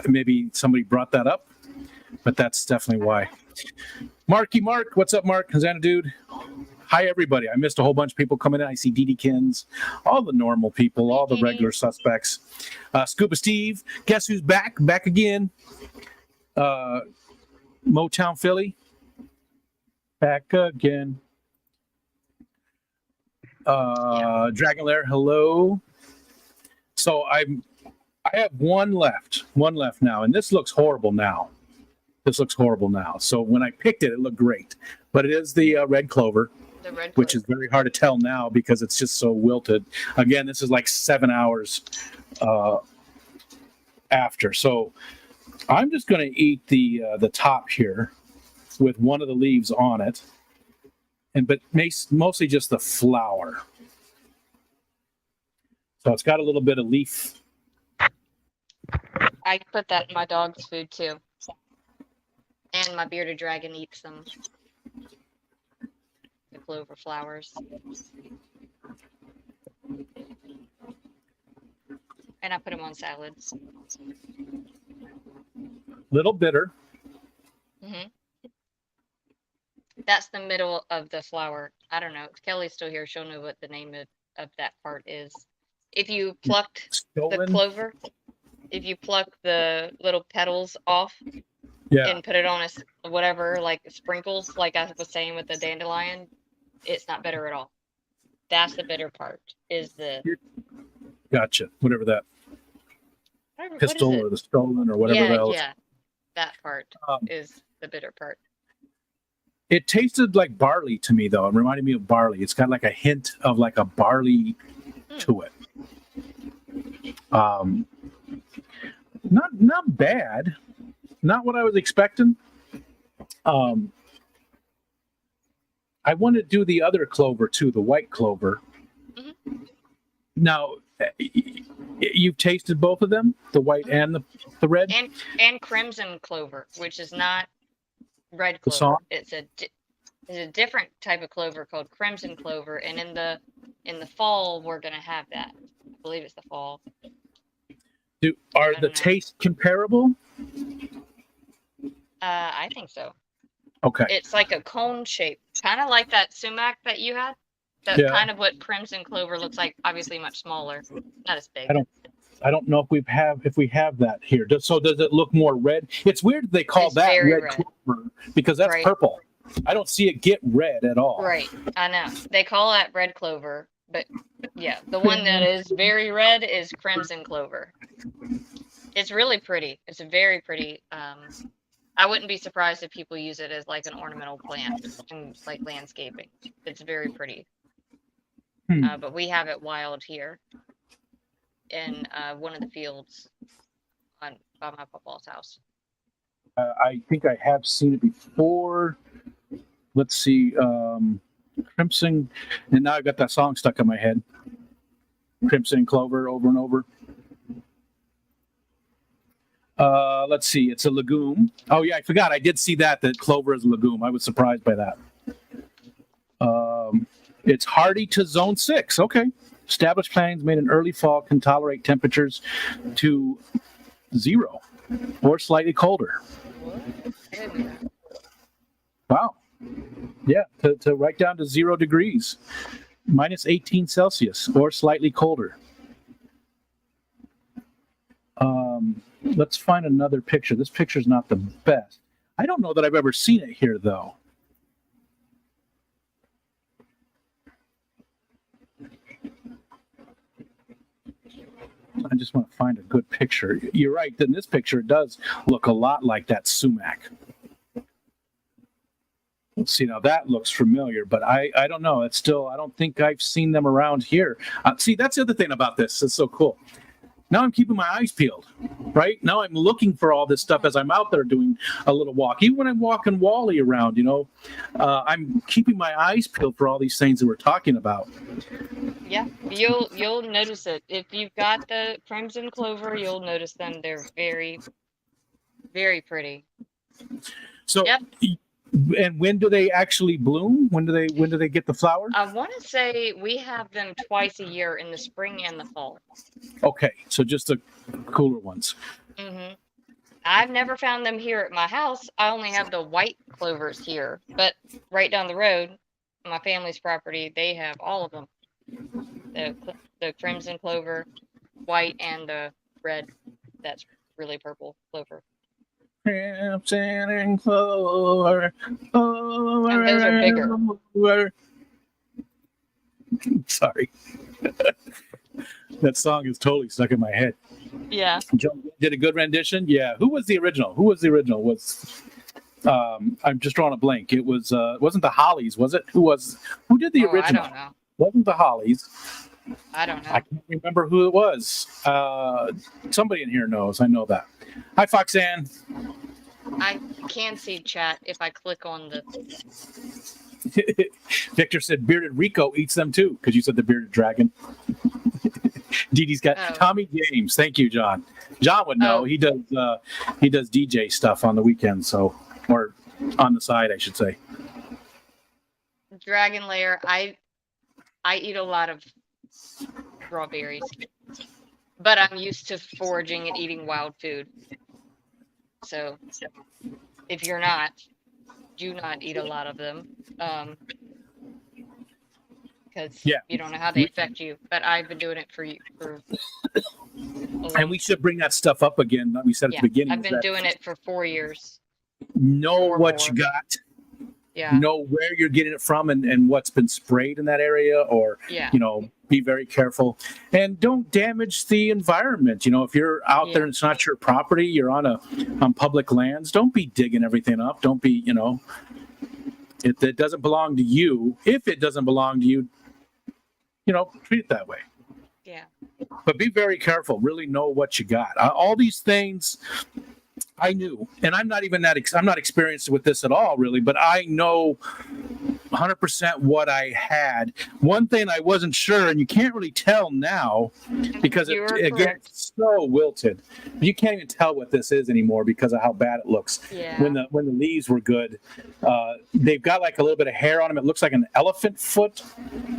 maybe somebody brought that up, but that's definitely why. Mark, what's up, Mark? Hosanna dude. Hi, everybody. I missed a whole bunch of people coming in. I see Kins, all the normal people, all the regular suspects. Scuba Steve, guess who's back? Back again. Motown Philly. Back again. Dragon Lair, hello. So I have one left now, and this looks horrible now. So when I picked it, it looked great, but it is the red clover, which is very hard to tell now because it's just so wilted. Again, this is like 7 hours after. So I'm just going to eat the top here with one of the leaves on it, but mostly just the flower. So it's got a little bit of leaf. I put that in my dog's food too. And my bearded dragon eats them. The clover flowers. And I put them on salads. Little bitter. Mm-hmm. That's the middle of the flower. I don't know. Kelly's still here. She'll know what the name of that part is. If you plucked the clover, if you pluck the little petals off and put it on whatever, like sprinkles, like I was saying with the dandelion, it's not bitter at all. That's the bitter part. Is the Gotcha. Whatever that what is pistol it? or the stolen or whatever Yeah, the hell. yeah. That part Um, is the bitter part. It tasted like barley to me, though. It reminded me of barley. It's got like a hint of like a barley to it. Not bad. Not what I was expecting. I want to do the other clover too, the white clover. Mhm. Now, you've tasted both of them, the white and the red. And crimson clover, which is not red The clover. song? It's a different type of clover called crimson clover, and in the fall we're gonna have that. I believe it's the fall. Are I the don't know. tastes comparable? I think so. Okay. It's like a cone shape, kind of like that sumac that you had. That's Yeah. kind of what crimson clover looks like. Obviously, much smaller, not as big. I don't know if we have that here. So does it look more red? It's weird they call It's that very red red. clover because that's Right. purple. I don't see it get red at all. Right, I know. They call that red clover, but yeah, the one that is very red is crimson clover. It's really pretty. It's a very pretty. I wouldn't be surprised if people use it as like an ornamental plant in like landscaping. It's very pretty. But we have it wild here in one of the fields by my papa's house. I think I have seen it before. Let's see. Crimson, and now I've got that song stuck in my head. Crimson Clover over and over. Let's see. It's a legume. Oh yeah, I forgot. I did see that clover is a legume. I was surprised by that. It's hardy to zone 6. Okay. Established plantings made in early fall can tolerate temperatures to 0 or slightly colder. Wow. Yeah, to right down to 0 degrees, minus 18 Celsius or slightly colder. Let's find another picture. This picture's not the best. I don't know that I've ever seen it here, though. I just want to find a good picture. You're right. In this picture, it does look a lot like that sumac. Let's see, now that looks familiar, but I don't know. It's still, I don't think I've seen them around here. See, that's the other thing about this. It's so cool. Now I'm keeping my eyes peeled, right? Now I'm looking for all this stuff as I'm out there doing a little walk. Even when I'm walking Wally around, I'm keeping my eyes peeled for all these things that we're talking about. Yeah, you'll notice it. If you've got the crimson clover, you'll notice them. They're very, very pretty. So, Yep. And when do they actually bloom? When do they get the flower? I want to say we have them twice a year in the spring and the fall. Okay, so just the cooler ones. Mm-hmm. I've never found them here at my house. I only have the white clovers here, but right down the road, my family's property, they have all of them. The crimson clover, white, and the red. That's really purple clover. Crimson clover. And those are bigger. Sorry. That song is totally stuck in my head. Yeah. Joe did a good rendition. Yeah. Who was the original? I'm just drawing a blank. It wasn't the Hollies, was it? Who did the original? I don't know. Wasn't the Hollies. I don't know. I can't remember who it was. Somebody in here knows. I know that. Hi, Foxanne. I can see chat if I click on the. Victor said bearded Rico eats them too, because you said the bearded dragon. Dee Dee's got Tommy James. Thank you, John. John would know. He does DJ stuff on the weekends, or on the side, I should say. Dragon Lair. I eat a lot of raw berries, but I'm used to foraging and eating wild food. So if you're not, do not eat a lot of them, because you don't know how they affect you. But I've been doing it for and we should bring that stuff up again. We said at the beginning. I've been doing it for 4 years. Know what you got. Yeah. know where you're getting it from and what's been sprayed in that area, or Yeah. be very careful and don't damage the environment. If you're out there and it's not your property, you're on public lands, don't be digging everything up. Don't be, if it doesn't belong to you, treat it that way. Yeah. But be very careful. Really know what you got. All these things I knew, and I'm not experienced with this at all, really. But I know 100% what I had. One thing I wasn't sure, and you can't really tell now because it's so wilted. You can't even tell what this is anymore because of how bad it looks. Yeah. When the leaves were good, they've got like a little bit of hair on them. It looks like an elephant foot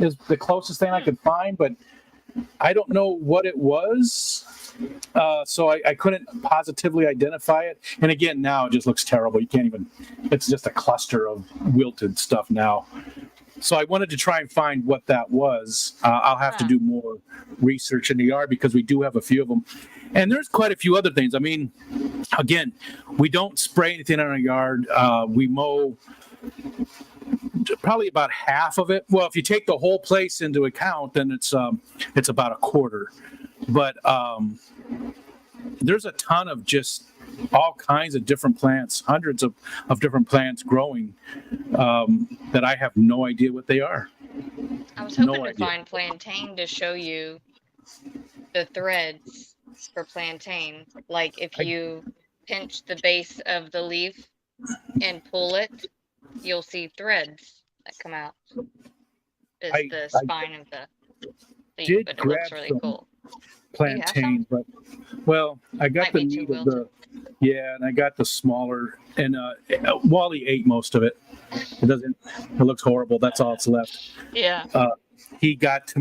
is the closest thing I could find, but I don't know what it was. So I couldn't positively identify it. And again, now it just looks terrible. You can't even, it's just a cluster of wilted stuff now. So I wanted to try and find what that was. I'll have to do more research in the yard because we do have a few of them. And there's quite a few other things. I mean, again, we don't spray anything in our yard. We mow probably about half of it. Well, if you take the whole place into account, then it's about a quarter. But there's a ton of just all kinds of different plants, hundreds of different plants growing that I have no idea what they are. I was hoping to find plantain to show you the threads for plantain. Like if you pinch the base of the leaf and pull it, you'll see threads that come out. It's the spine of the leaf, but it looks really cool. Plantain, but I got the meat of and I got the smaller, and Wally ate most of it. It looks horrible. That's all that's left. Yeah. He got to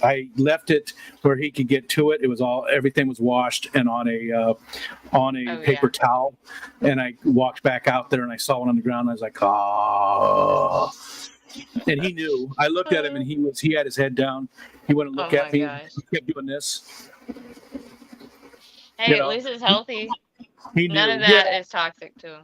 I left it where he could get to it. Everything was washed and on a paper towel. And I walked back out there and I saw one on the ground. And I was like, oh. And he knew. I looked at him and he had his head down. He wouldn't look at me. He kept doing this. Hey, at least it's healthy. None of that is toxic to him.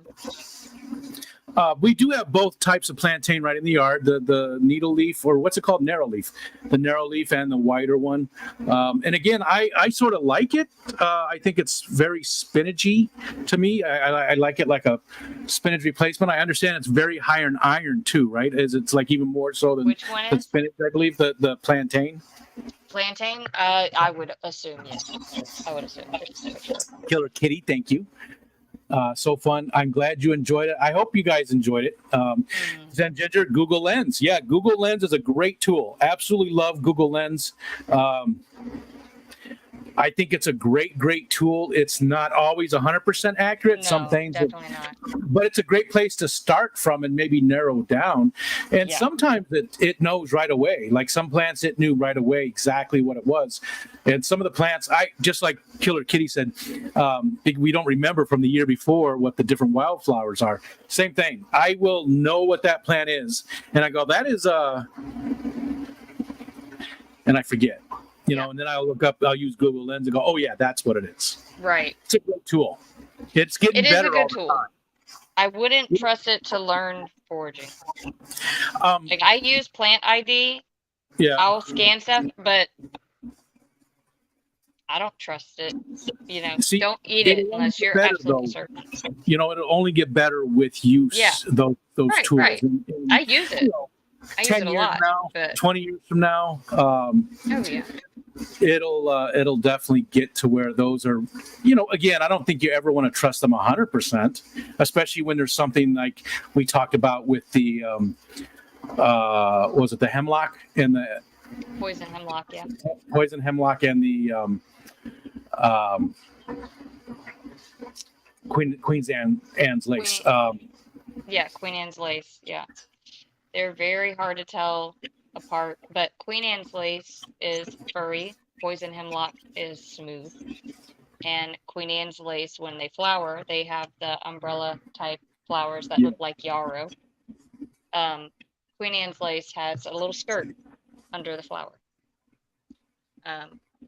We do have both types of plantain right in the yard, the needle leaf, or what's it called? Narrow leaf. The narrow leaf and the wider one. And again, I sort of like it. I think it's very spinachy to me. I like it like a spinach replacement. I understand it's very high in iron too, right? It's like even more so than the spinach, I believe, the plantain. Plantain? I would assume, yes. I would assume. Killer Kitty, thank you. So fun. I'm glad you enjoyed it. I hope you guys enjoyed it. Zen Ginger, Google Lens. Yeah, Google Lens is a great tool. Absolutely love Google Lens. I think it's a great tool. It's not always 100% accurate. No, some things, definitely not. But it's a great place to start from and maybe narrow down. And sometimes it knows right away. Like some plants, it knew right away exactly what it was. And some of the plants, just like Killer Kitty said, we don't remember from the year before what the different wildflowers are. Same thing. I will know what that plant is, and I go, that is and I forget. And then I'll look up, I'll use Google Lens and go, oh yeah, that's what it is. Right. It's a great tool. It's getting better all the time. I wouldn't trust it to learn foraging. Like I use Plant ID. Yeah. I'll scan stuff, but I don't trust it. See, don't eat it unless you're absolutely certain. It'll only get better with use. Those tools. Right. And I use it. I 10 use it years a lot, now, but 20 years from now, it'll definitely get to where those are, again, I don't think you ever want to trust them 100%, especially when there's something like we talked about with the, was it the hemlock and the poison hemlock? Yeah. Poison hemlock and the, Queen Anne's lace. Queen Anne's lace. Yeah. They're very hard to tell apart, but Queen Anne's lace is furry, poison hemlock is smooth, and Queen Anne's lace, when they flower, they have the umbrella type flowers that look like yarrow. Queen Anne's lace has a little skirt under the flower.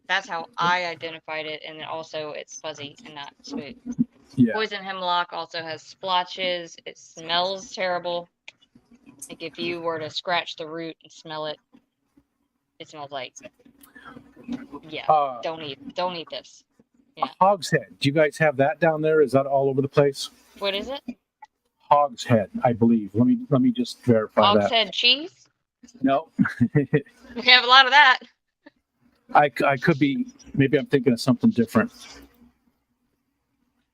That's how I identified it, and then also it's fuzzy and not smooth. Poison hemlock also has splotches. It smells terrible. Like if you were to scratch the root and smell it, it smells like, yeah, don't eat this. Yeah. Hog's head. Do you guys have that down there? Is that all over the place? What is it? Hog's head, I believe. Let me just verify Hog's that. head cheese? No. We have a lot of that. I could be, maybe I'm thinking of something different.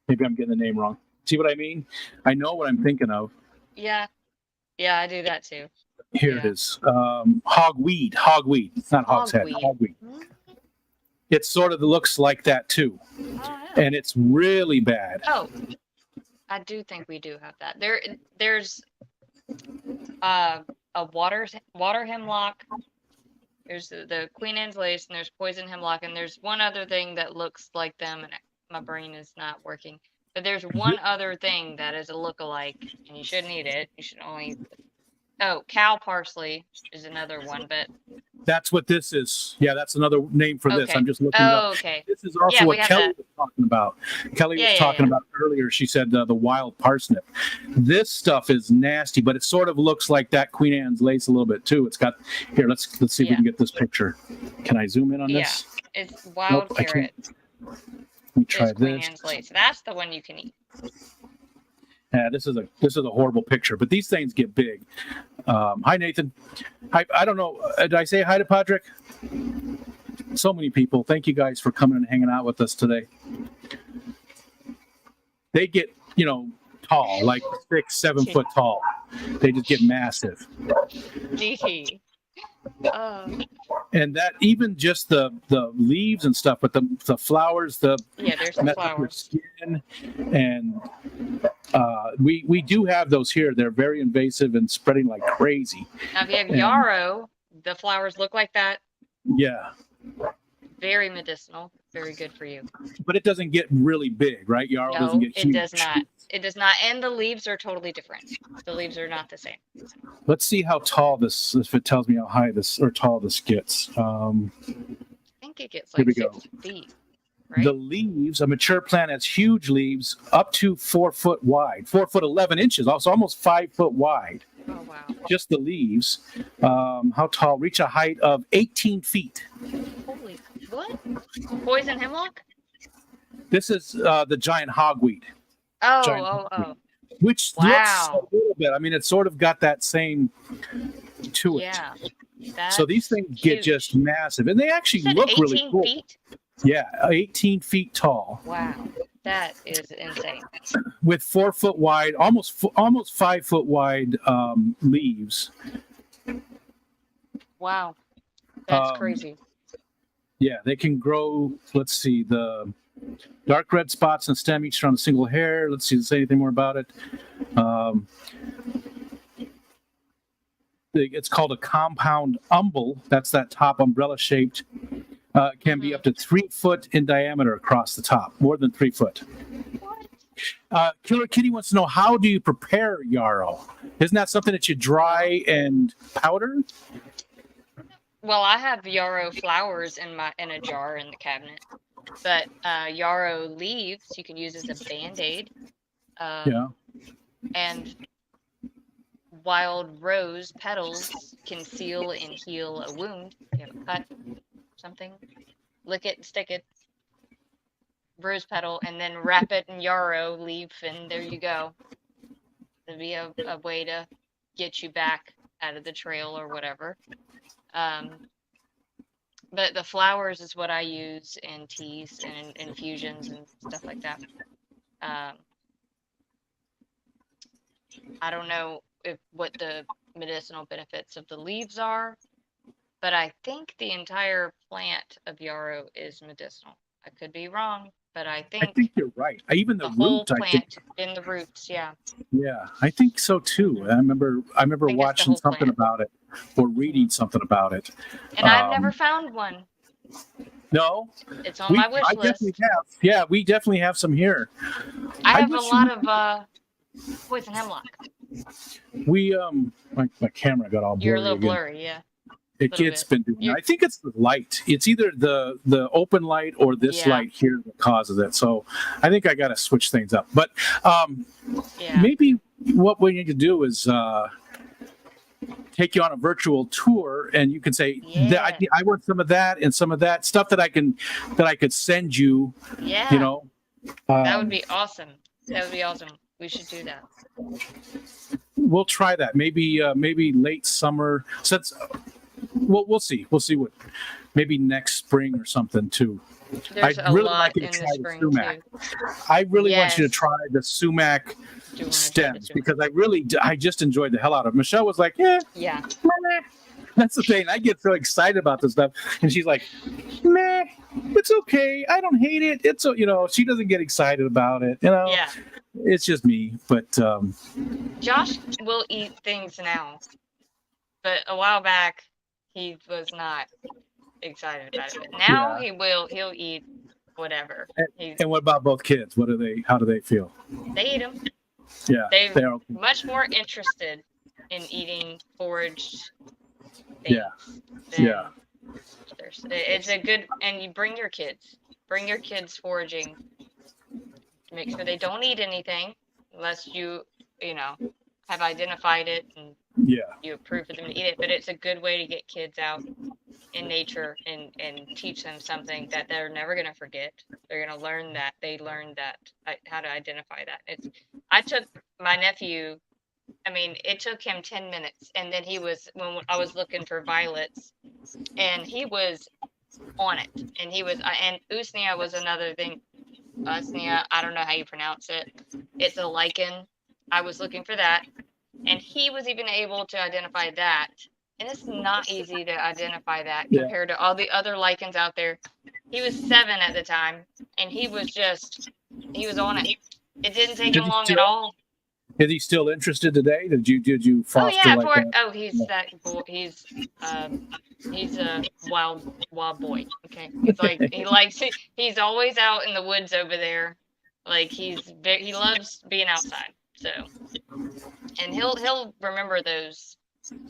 Maybe I'm getting the name wrong. See what I mean? I know what I'm thinking of. Yeah. Yeah, I do that too. Here it is. Hogweed. It's not hog's head. Hogweed. It sort of looks like that too. Oh, and it's really bad. Oh, I do think we do have that. There's a water hemlock. There's the Queen Anne's lace, and there's poison hemlock, and there's one other thing that looks like them, and my brain is not working. But there's one other thing that is a lookalike, and you shouldn't eat it. You should only. Oh, cow parsley is another one, but that's what this is. Yeah, that's another name for this. I'm just looking it up. Okay. This is also what Kelly was talking about. Kelly was talking about earlier. She said the wild parsnip. This stuff is nasty, but it sort of looks like that Queen Anne's lace a little bit too. It's got here. Let's see if we can get this picture. Can I zoom in on this? Yeah, it's wild carrot. Let me try Queen this. Anne's lace. That's the one you can eat. Yeah, this is a horrible picture, but these things get big. Hi, Nathan. I don't know. Did I say hi to Patrick? So many people. Thank you guys for coming and hanging out with us today. They get, tall, like 6-7 foot tall. They just get massive. Gee. And that even just the leaves and stuff, but the flowers, there's the flowers. Skin, and we do have those here. They're very invasive and spreading like crazy. Now, if you have yarrow, the flowers look like that. Yeah. Very medicinal. Very good for you. But it doesn't get really big, right? Yarrow doesn't get huge. It does not. It does not. And the leaves are totally different. The leaves are not the same. Let's see how tall this, if it tells me how high this or tall this gets. I think it gets like 6 feet. Right? The leaves, a mature plant has huge leaves up to 4 foot wide, 4 foot 11 inches, also almost 5 foot wide. Oh, wow. Just the leaves. How tall? Reach a height of 18 feet. Holy, what? Poison hemlock? This is the giant hogweed. Oh. Which looks a little bit, I mean, it's sort of got that same to it. Yeah. So these things get just massive. And they actually look really cool. 18 feet? Yeah, 18 feet tall. Wow. That is insane. With 4 foot wide, almost 5 foot wide leaves. Wow. That's crazy. Yeah, they can grow, let's see, the dark red spots and stem each around a single hair. Let's see, does it say anything more about it? It's called a compound umbel. That's that top umbrella shaped. Can be up to 3 foot in diameter across the top, more than 3 foot. Killer Kitty wants to know, how do you prepare yarrow? Isn't that something that you dry and powder? Well, I have yarrow flowers in a jar in the cabinet, but yarrow leaves you can use as a Band-Aid. And wild rose petals can seal and heal a wound. You have a cut, something, lick it and stick it. Rose petal, and then wrap it in yarrow leaf, and there you go. It'd be a way to get you back out of the trail or whatever. But the flowers is what I use in teas and infusions and stuff like that. I don't know what the medicinal benefits of the leaves are, but I think the entire plant of yarrow is medicinal. I could be wrong, but I think you're right. Even the whole root, plant in the roots, yeah. Yeah, I think so too. I remember watching something about it or reading something about it. And I've never found one. No, it's on my wish list. Definitely have. Yeah, we definitely have some here. I have a lot of poison hemlock. We my camera got all blurry. You're a little again. Blurry, yeah. It's been doing. I think it's the light. It's either the open light or this light here that causes it. So I think I got to switch things up. But maybe what we need to do is take you on a virtual tour, and you can say, Yeah. I want some of that and some of that stuff that I could send you. Yeah. You know, That would be awesome. That would be awesome. We should do that. we'll try that. Maybe late summer. Since we'll see. We'll see what. Maybe next spring or something too. There's I'd a really lot like you to in the try the spring sumac. too. I really want you to Yes. try the sumac Do wanna try the stems sumac. because I just enjoyed the hell out of it. Michelle was like, yeah, Yeah. that's the thing. I get so excited about this stuff, and she's like, meh, it's okay. I don't hate it. It's she doesn't get excited about it. Yeah. It's just me. But Josh will eat things now, but a while back he was not excited about it. But now he'll eat whatever. and what about both kids? How do they feel? They eat them. Yeah, They're they are. much more interested in eating foraged things. Yeah. than Yeah. It's a good, and you bring your kids foraging. Make sure they don't eat anything unless you have identified it and Yeah. you approve for them to eat it. But it's a good way to get kids out in nature and teach them something that they're never going to forget. They're going to learn that. They learned that, how to identify that. I took my nephew, it took him 10 minutes. And then when I was looking for violets, and he was on it. And and usnea was another thing. Usnea, I don't know how you pronounce it. It's a lichen. I was looking for that. And he was even able to identify that. And it's not easy to identify that compared to all the other lichens out there. He was 7 at the time, and he was on it. It didn't take him long at all. Is he still interested today? Did you foster that? He's that boy. He's a wild boy. Okay, he's always out in the woods over there. Like he loves being outside. So, and he'll remember those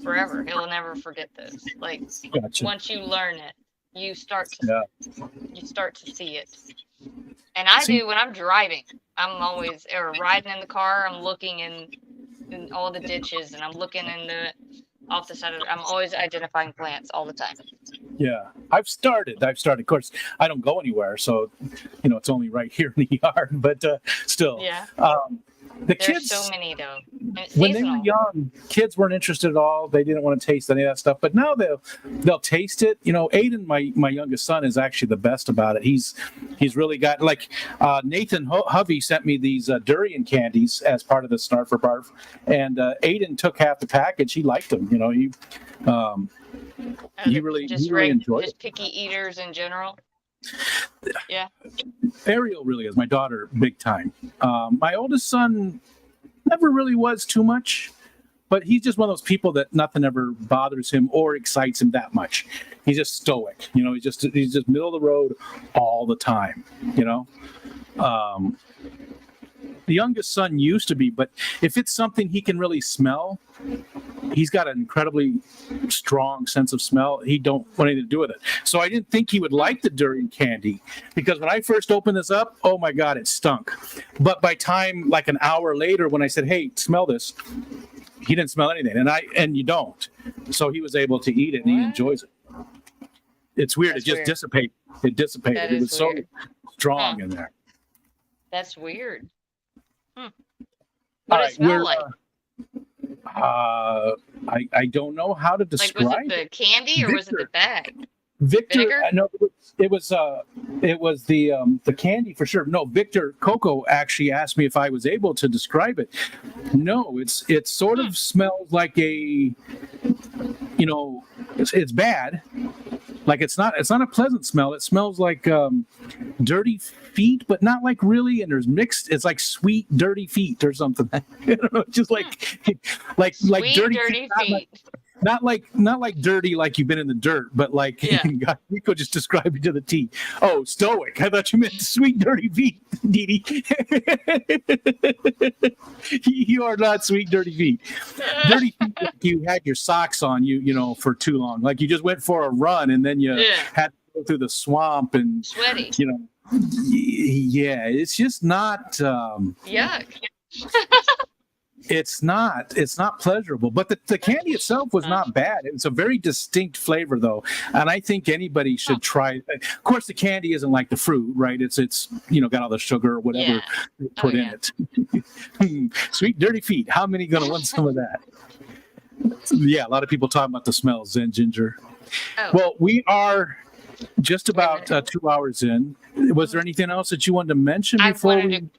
forever. He'll never forget those. Like Gotcha. once you learn it, you start to see it. And I do when I'm driving. I'm always riding in the car. I'm looking in all the ditches, and I'm looking off the side of I'm always identifying plants all the time. Yeah, I've started. Of course, I don't go anywhere, so it's only right here in the yard. But still, Yeah. The There's kids, so many though. when they were young, kids weren't interested at all. They didn't want to taste any of that stuff. But now they'll taste it. Aiden, my youngest son, is actually the best about it. He's really got Nathan Hovey sent me these durian candies as part of the Snarf or Barf, and Aiden took half the package. He liked them. He really enjoyed it. Just picky eaters in general. Yeah. Ariel really is my daughter, big time. My oldest son never really was too much, but he's just one of those people that nothing ever bothers him or excites him that much. He's just stoic, he's just middle of the road all the time. The youngest son used to be, but if it's something he can really smell, he's got an incredibly strong sense of smell. He don't want anything to do with it. So I didn't think he would like the durian candy because when I first opened this up, oh my God, it stunk. But by time, like an hour later, when I said, hey, smell this, he didn't smell anything. And you don't. So he was able to eat it and he enjoys it. It's weird. That's it just weird. dissipated. It dissipated. It was weird. So strong in there. That's weird. What All did right, it smell like? I don't know how to describe. Was it the candy or was it the bag? Victor, Vinegar? no, it was the candy for sure. No, Victor Coco actually asked me if I was able to describe it. No, it sort of smells like it's bad. Like it's not a pleasant smell. It smells like dirty feet, but not like really. And there's mixed. It's like sweet dirty feet or something. I don't know, just like Sweet, dirty feet. Not like dirty like you've been in the dirt, but like God, Rico just described it to the T. Oh, stoic. I thought you meant sweet dirty feet, Dee Dee. You are not sweet dirty feet. Dirty feet like you had your socks on for too long. Like you just went for a run and then you had to go through the swamp and Sweaty. Yeah, it's just not Yuck. It's not pleasurable, but the candy itself was not bad. It's a very distinct flavor though, and I think anybody should try. Of course, the candy isn't like the fruit, right? It's got all the sugar or whatever put in it. Sweet dirty feet. How many gonna want some of that? Yeah, a lot of people talking about the smell, Zen Ginger. Oh. Well, we are just about 2 hours in. Was there anything else that you wanted to mention before we?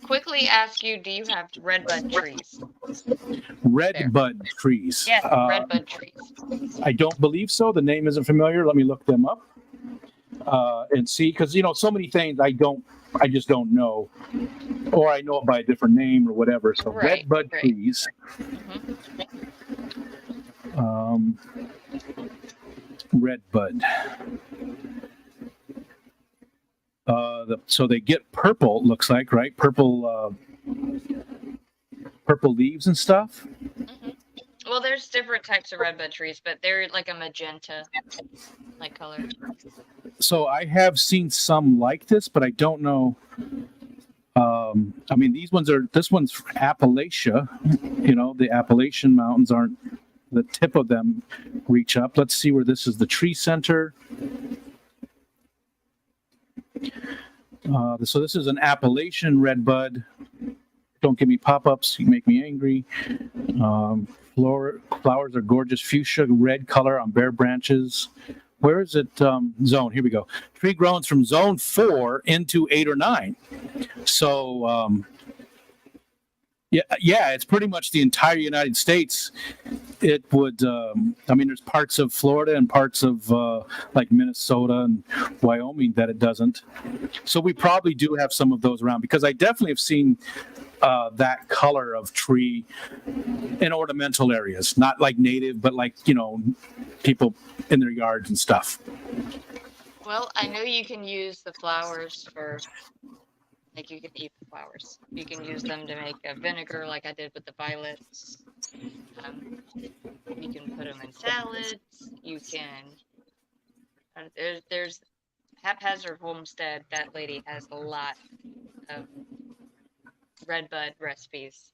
Quickly ask you, do you have redbud trees? Redbud trees. Yes, redbud trees. I don't believe so. The name isn't familiar. Let me look them up and see, because so many things I just don't know, or I know it by a different name or whatever. So redbud trees. Redbud. So they get purple, looks like, right? Purple leaves and stuff. Well, there's different types of redbud trees, but they're like a magenta like color. So I have seen some like this, but I don't know. I mean, this one's Appalachia. The Appalachian Mountains aren't, the tip of them reach up. Let's see where this is. The tree center. So this is an Appalachian redbud. Don't give me pop-ups. You make me angry. Flowers are gorgeous fuchsia red color on bare branches. Where is it? Zone. Here we go. Tree grows from zone 4 into 8 or 9. So yeah, it's pretty much the entire United States. It would. There's parts of Florida and parts of like Minnesota and Wyoming that it doesn't. So we probably do have some of those around, because I definitely have seen that color of tree in ornamental areas, not like native, but like people in their yards and stuff. Well, I know you can use the flowers for, like, you can eat the flowers. You can use them to make a vinegar, like I did with the violets. You can put them in salads. You can. There's Haphazard Homestead. That lady has a lot of redbud recipes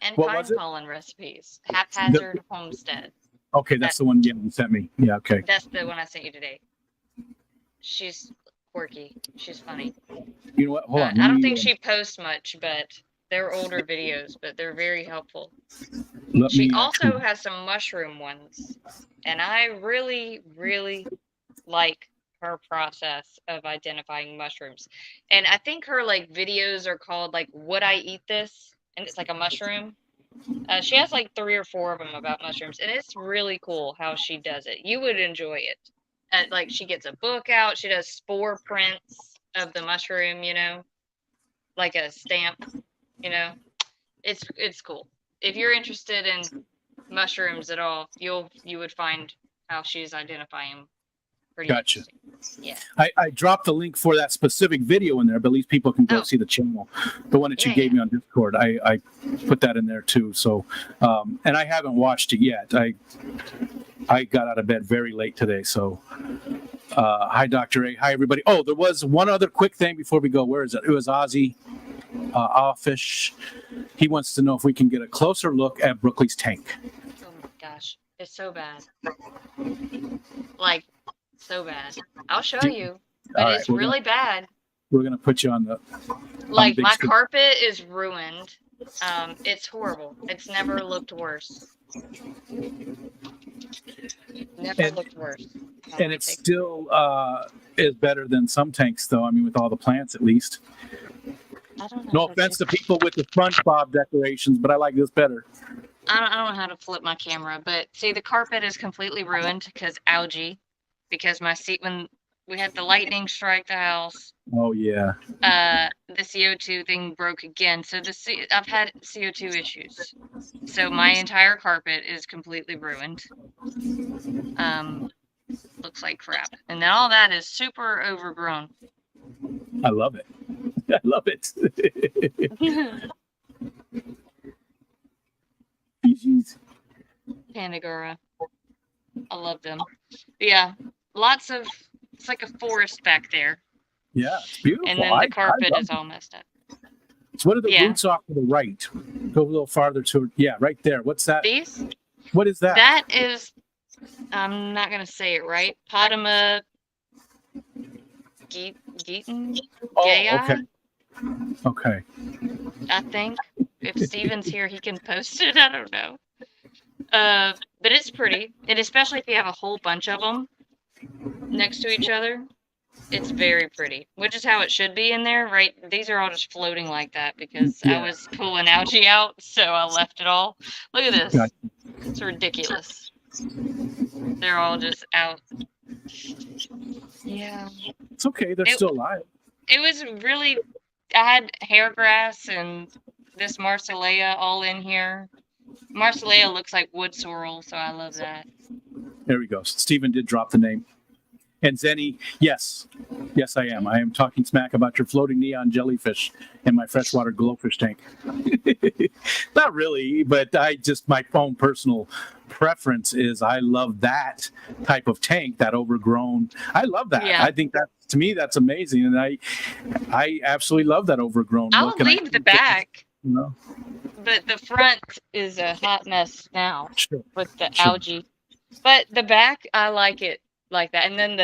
and pine pollen recipes. Haphazard Homestead. Okay, that's the one you sent me. Yeah, okay. That's the one I sent you today. She's quirky. She's funny. You know what? Hold on. I don't think she posts much, but they're older videos, but they're very helpful. She also has some mushroom ones, and I really, really like her process of identifying mushrooms. And I think her like videos are called like "Would I Eat This?" and it's like a mushroom. She has like 3 or 4 of them about mushrooms, and it's really cool how she does it. You would enjoy it. Like she gets a book out, she does spore prints of the mushroom, like a stamp, it's cool. If you're interested in mushrooms at all, you would find how she's identifying them. Gotcha. Yeah. I dropped the link for that specific video in there, but at least people can go see the channel. The one that you gave me on Discord, I put that in there too. So, and I haven't watched it yet. I got out of bed very late today. So, hi, Dr. A. Hi, everybody. Oh, there was one other quick thing before we go. Where is it? It was Ozzy Offish. He wants to know if we can get a closer look at Brookley's tank. Oh my gosh. It's so bad. Like, so bad. I'll show you, but it's really bad. We're gonna put you on the like my carpet is ruined. It's horrible. It's never looked worse. Never looked worse. And it still is better than some tanks, though. I mean, with all the plants, at least. I don't know. No offense to people with the SpongeBob decorations, but I like this better. I don't know how to flip my camera, but see, the carpet is completely ruined because algae. Because my seat, when we had the lightning strike the house. Oh yeah. The CO2 thing broke again. So I've had CO2 issues. So my entire carpet is completely ruined. Looks like crap. And then all that is super overgrown. I love it. I love it. Pandagora. I love them. But yeah. It's like a forest back there. Yeah, it's beautiful. And then the carpet is all messed up. So what are the roots off to the right? Go a little farther to, yeah, right there. What's that? These? What is that? That is, I'm not going to say it right. Potama Geaton? Okay. Okay. I think. If Steven's here, he can post it. I don't know. But it's pretty. And especially if you have a whole bunch of them next to each other. It's very pretty, which is how it should be in there, right? These are all just floating like that because I was pulling algae out, so I left it all. Look at this. Gotcha. It's ridiculous. They're all just out. Yeah. It's okay. They're still alive. It was really, I had hair grass and this Marsilea all in here. Marsilea looks like wood sorrel, so I love that. There we go. Stephen did drop the name. And Zenny, yes, I am. I am talking smack about your floating neon jellyfish in my freshwater glowfish tank. Not really, but my own personal preference is I love that type of tank, that overgrown. I love that. Yeah. I think that, to me, that's amazing, and I absolutely love that overgrown. I'll leave the back. No. But the front is a hot mess now with the algae. But the back, I like it like that. And then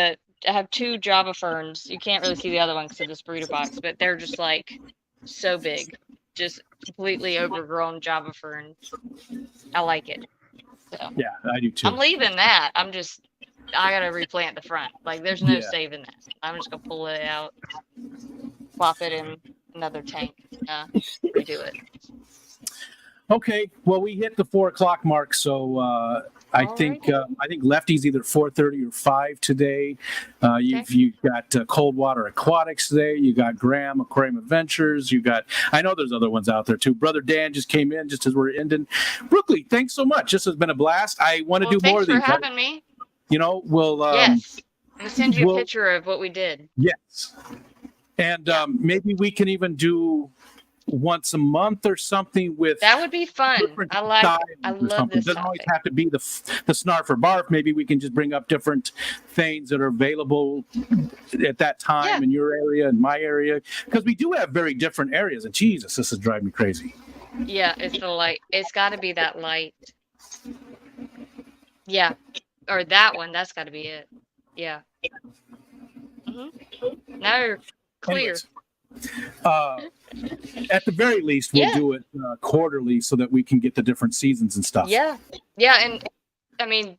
I have 2 Java ferns. You can't really see the other one because of this breeder box, but they're just like so big, just completely overgrown Java ferns. I like it. So, yeah, I do too. I'm leaving that. I gotta replant the front. Like there's no saving that. I'm just gonna pull it out, plop it in another tank, redo it. Okay, well, we hit the 4 o'clock mark, so I think Lefty's either 4:30 or 5 today. You've got Cold Water Aquatics today. You got Graham Aquarium Adventures. I know there's other ones out there too. Brother Dan just came in just as we're ending. Brooklyn, thanks so much. This has been a blast. I want to do more of these. Thanks for having me. You know, we'll yes. I'll send you a picture of what we did. Yes, and maybe we can even do once a month or something with that would be fun. I love this. It doesn't always have to be the Snarf or Barf. Maybe we can just bring up different things that are available at that time in your area and my area, because we do have very different areas. And Jesus, this is driving me crazy. Yeah, it's the light. It's got to be that light. Yeah, or that one. That's got to be it. Yeah. Mm-hmm. Now you're clear. At the very least, we'll do it quarterly so that we can get the different seasons and stuff. Yeah, and I mean,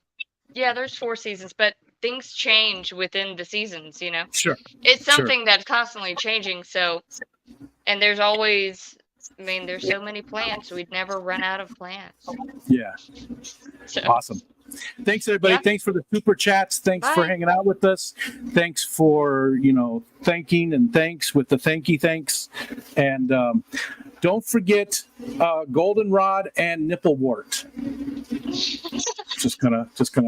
there's 4 seasons, but things change within the seasons, you know? Sure. It's something that's constantly changing, so, and there's always, there's so many plants, we'd never run out of plants. Yeah. So. Awesome. Thanks, everybody. Yeah. Thanks for the super chats. Thanks for hanging out with us. Thanks for, thanking, and thanks with the thanks. And don't forget goldenrod and nipplewort. Just gonna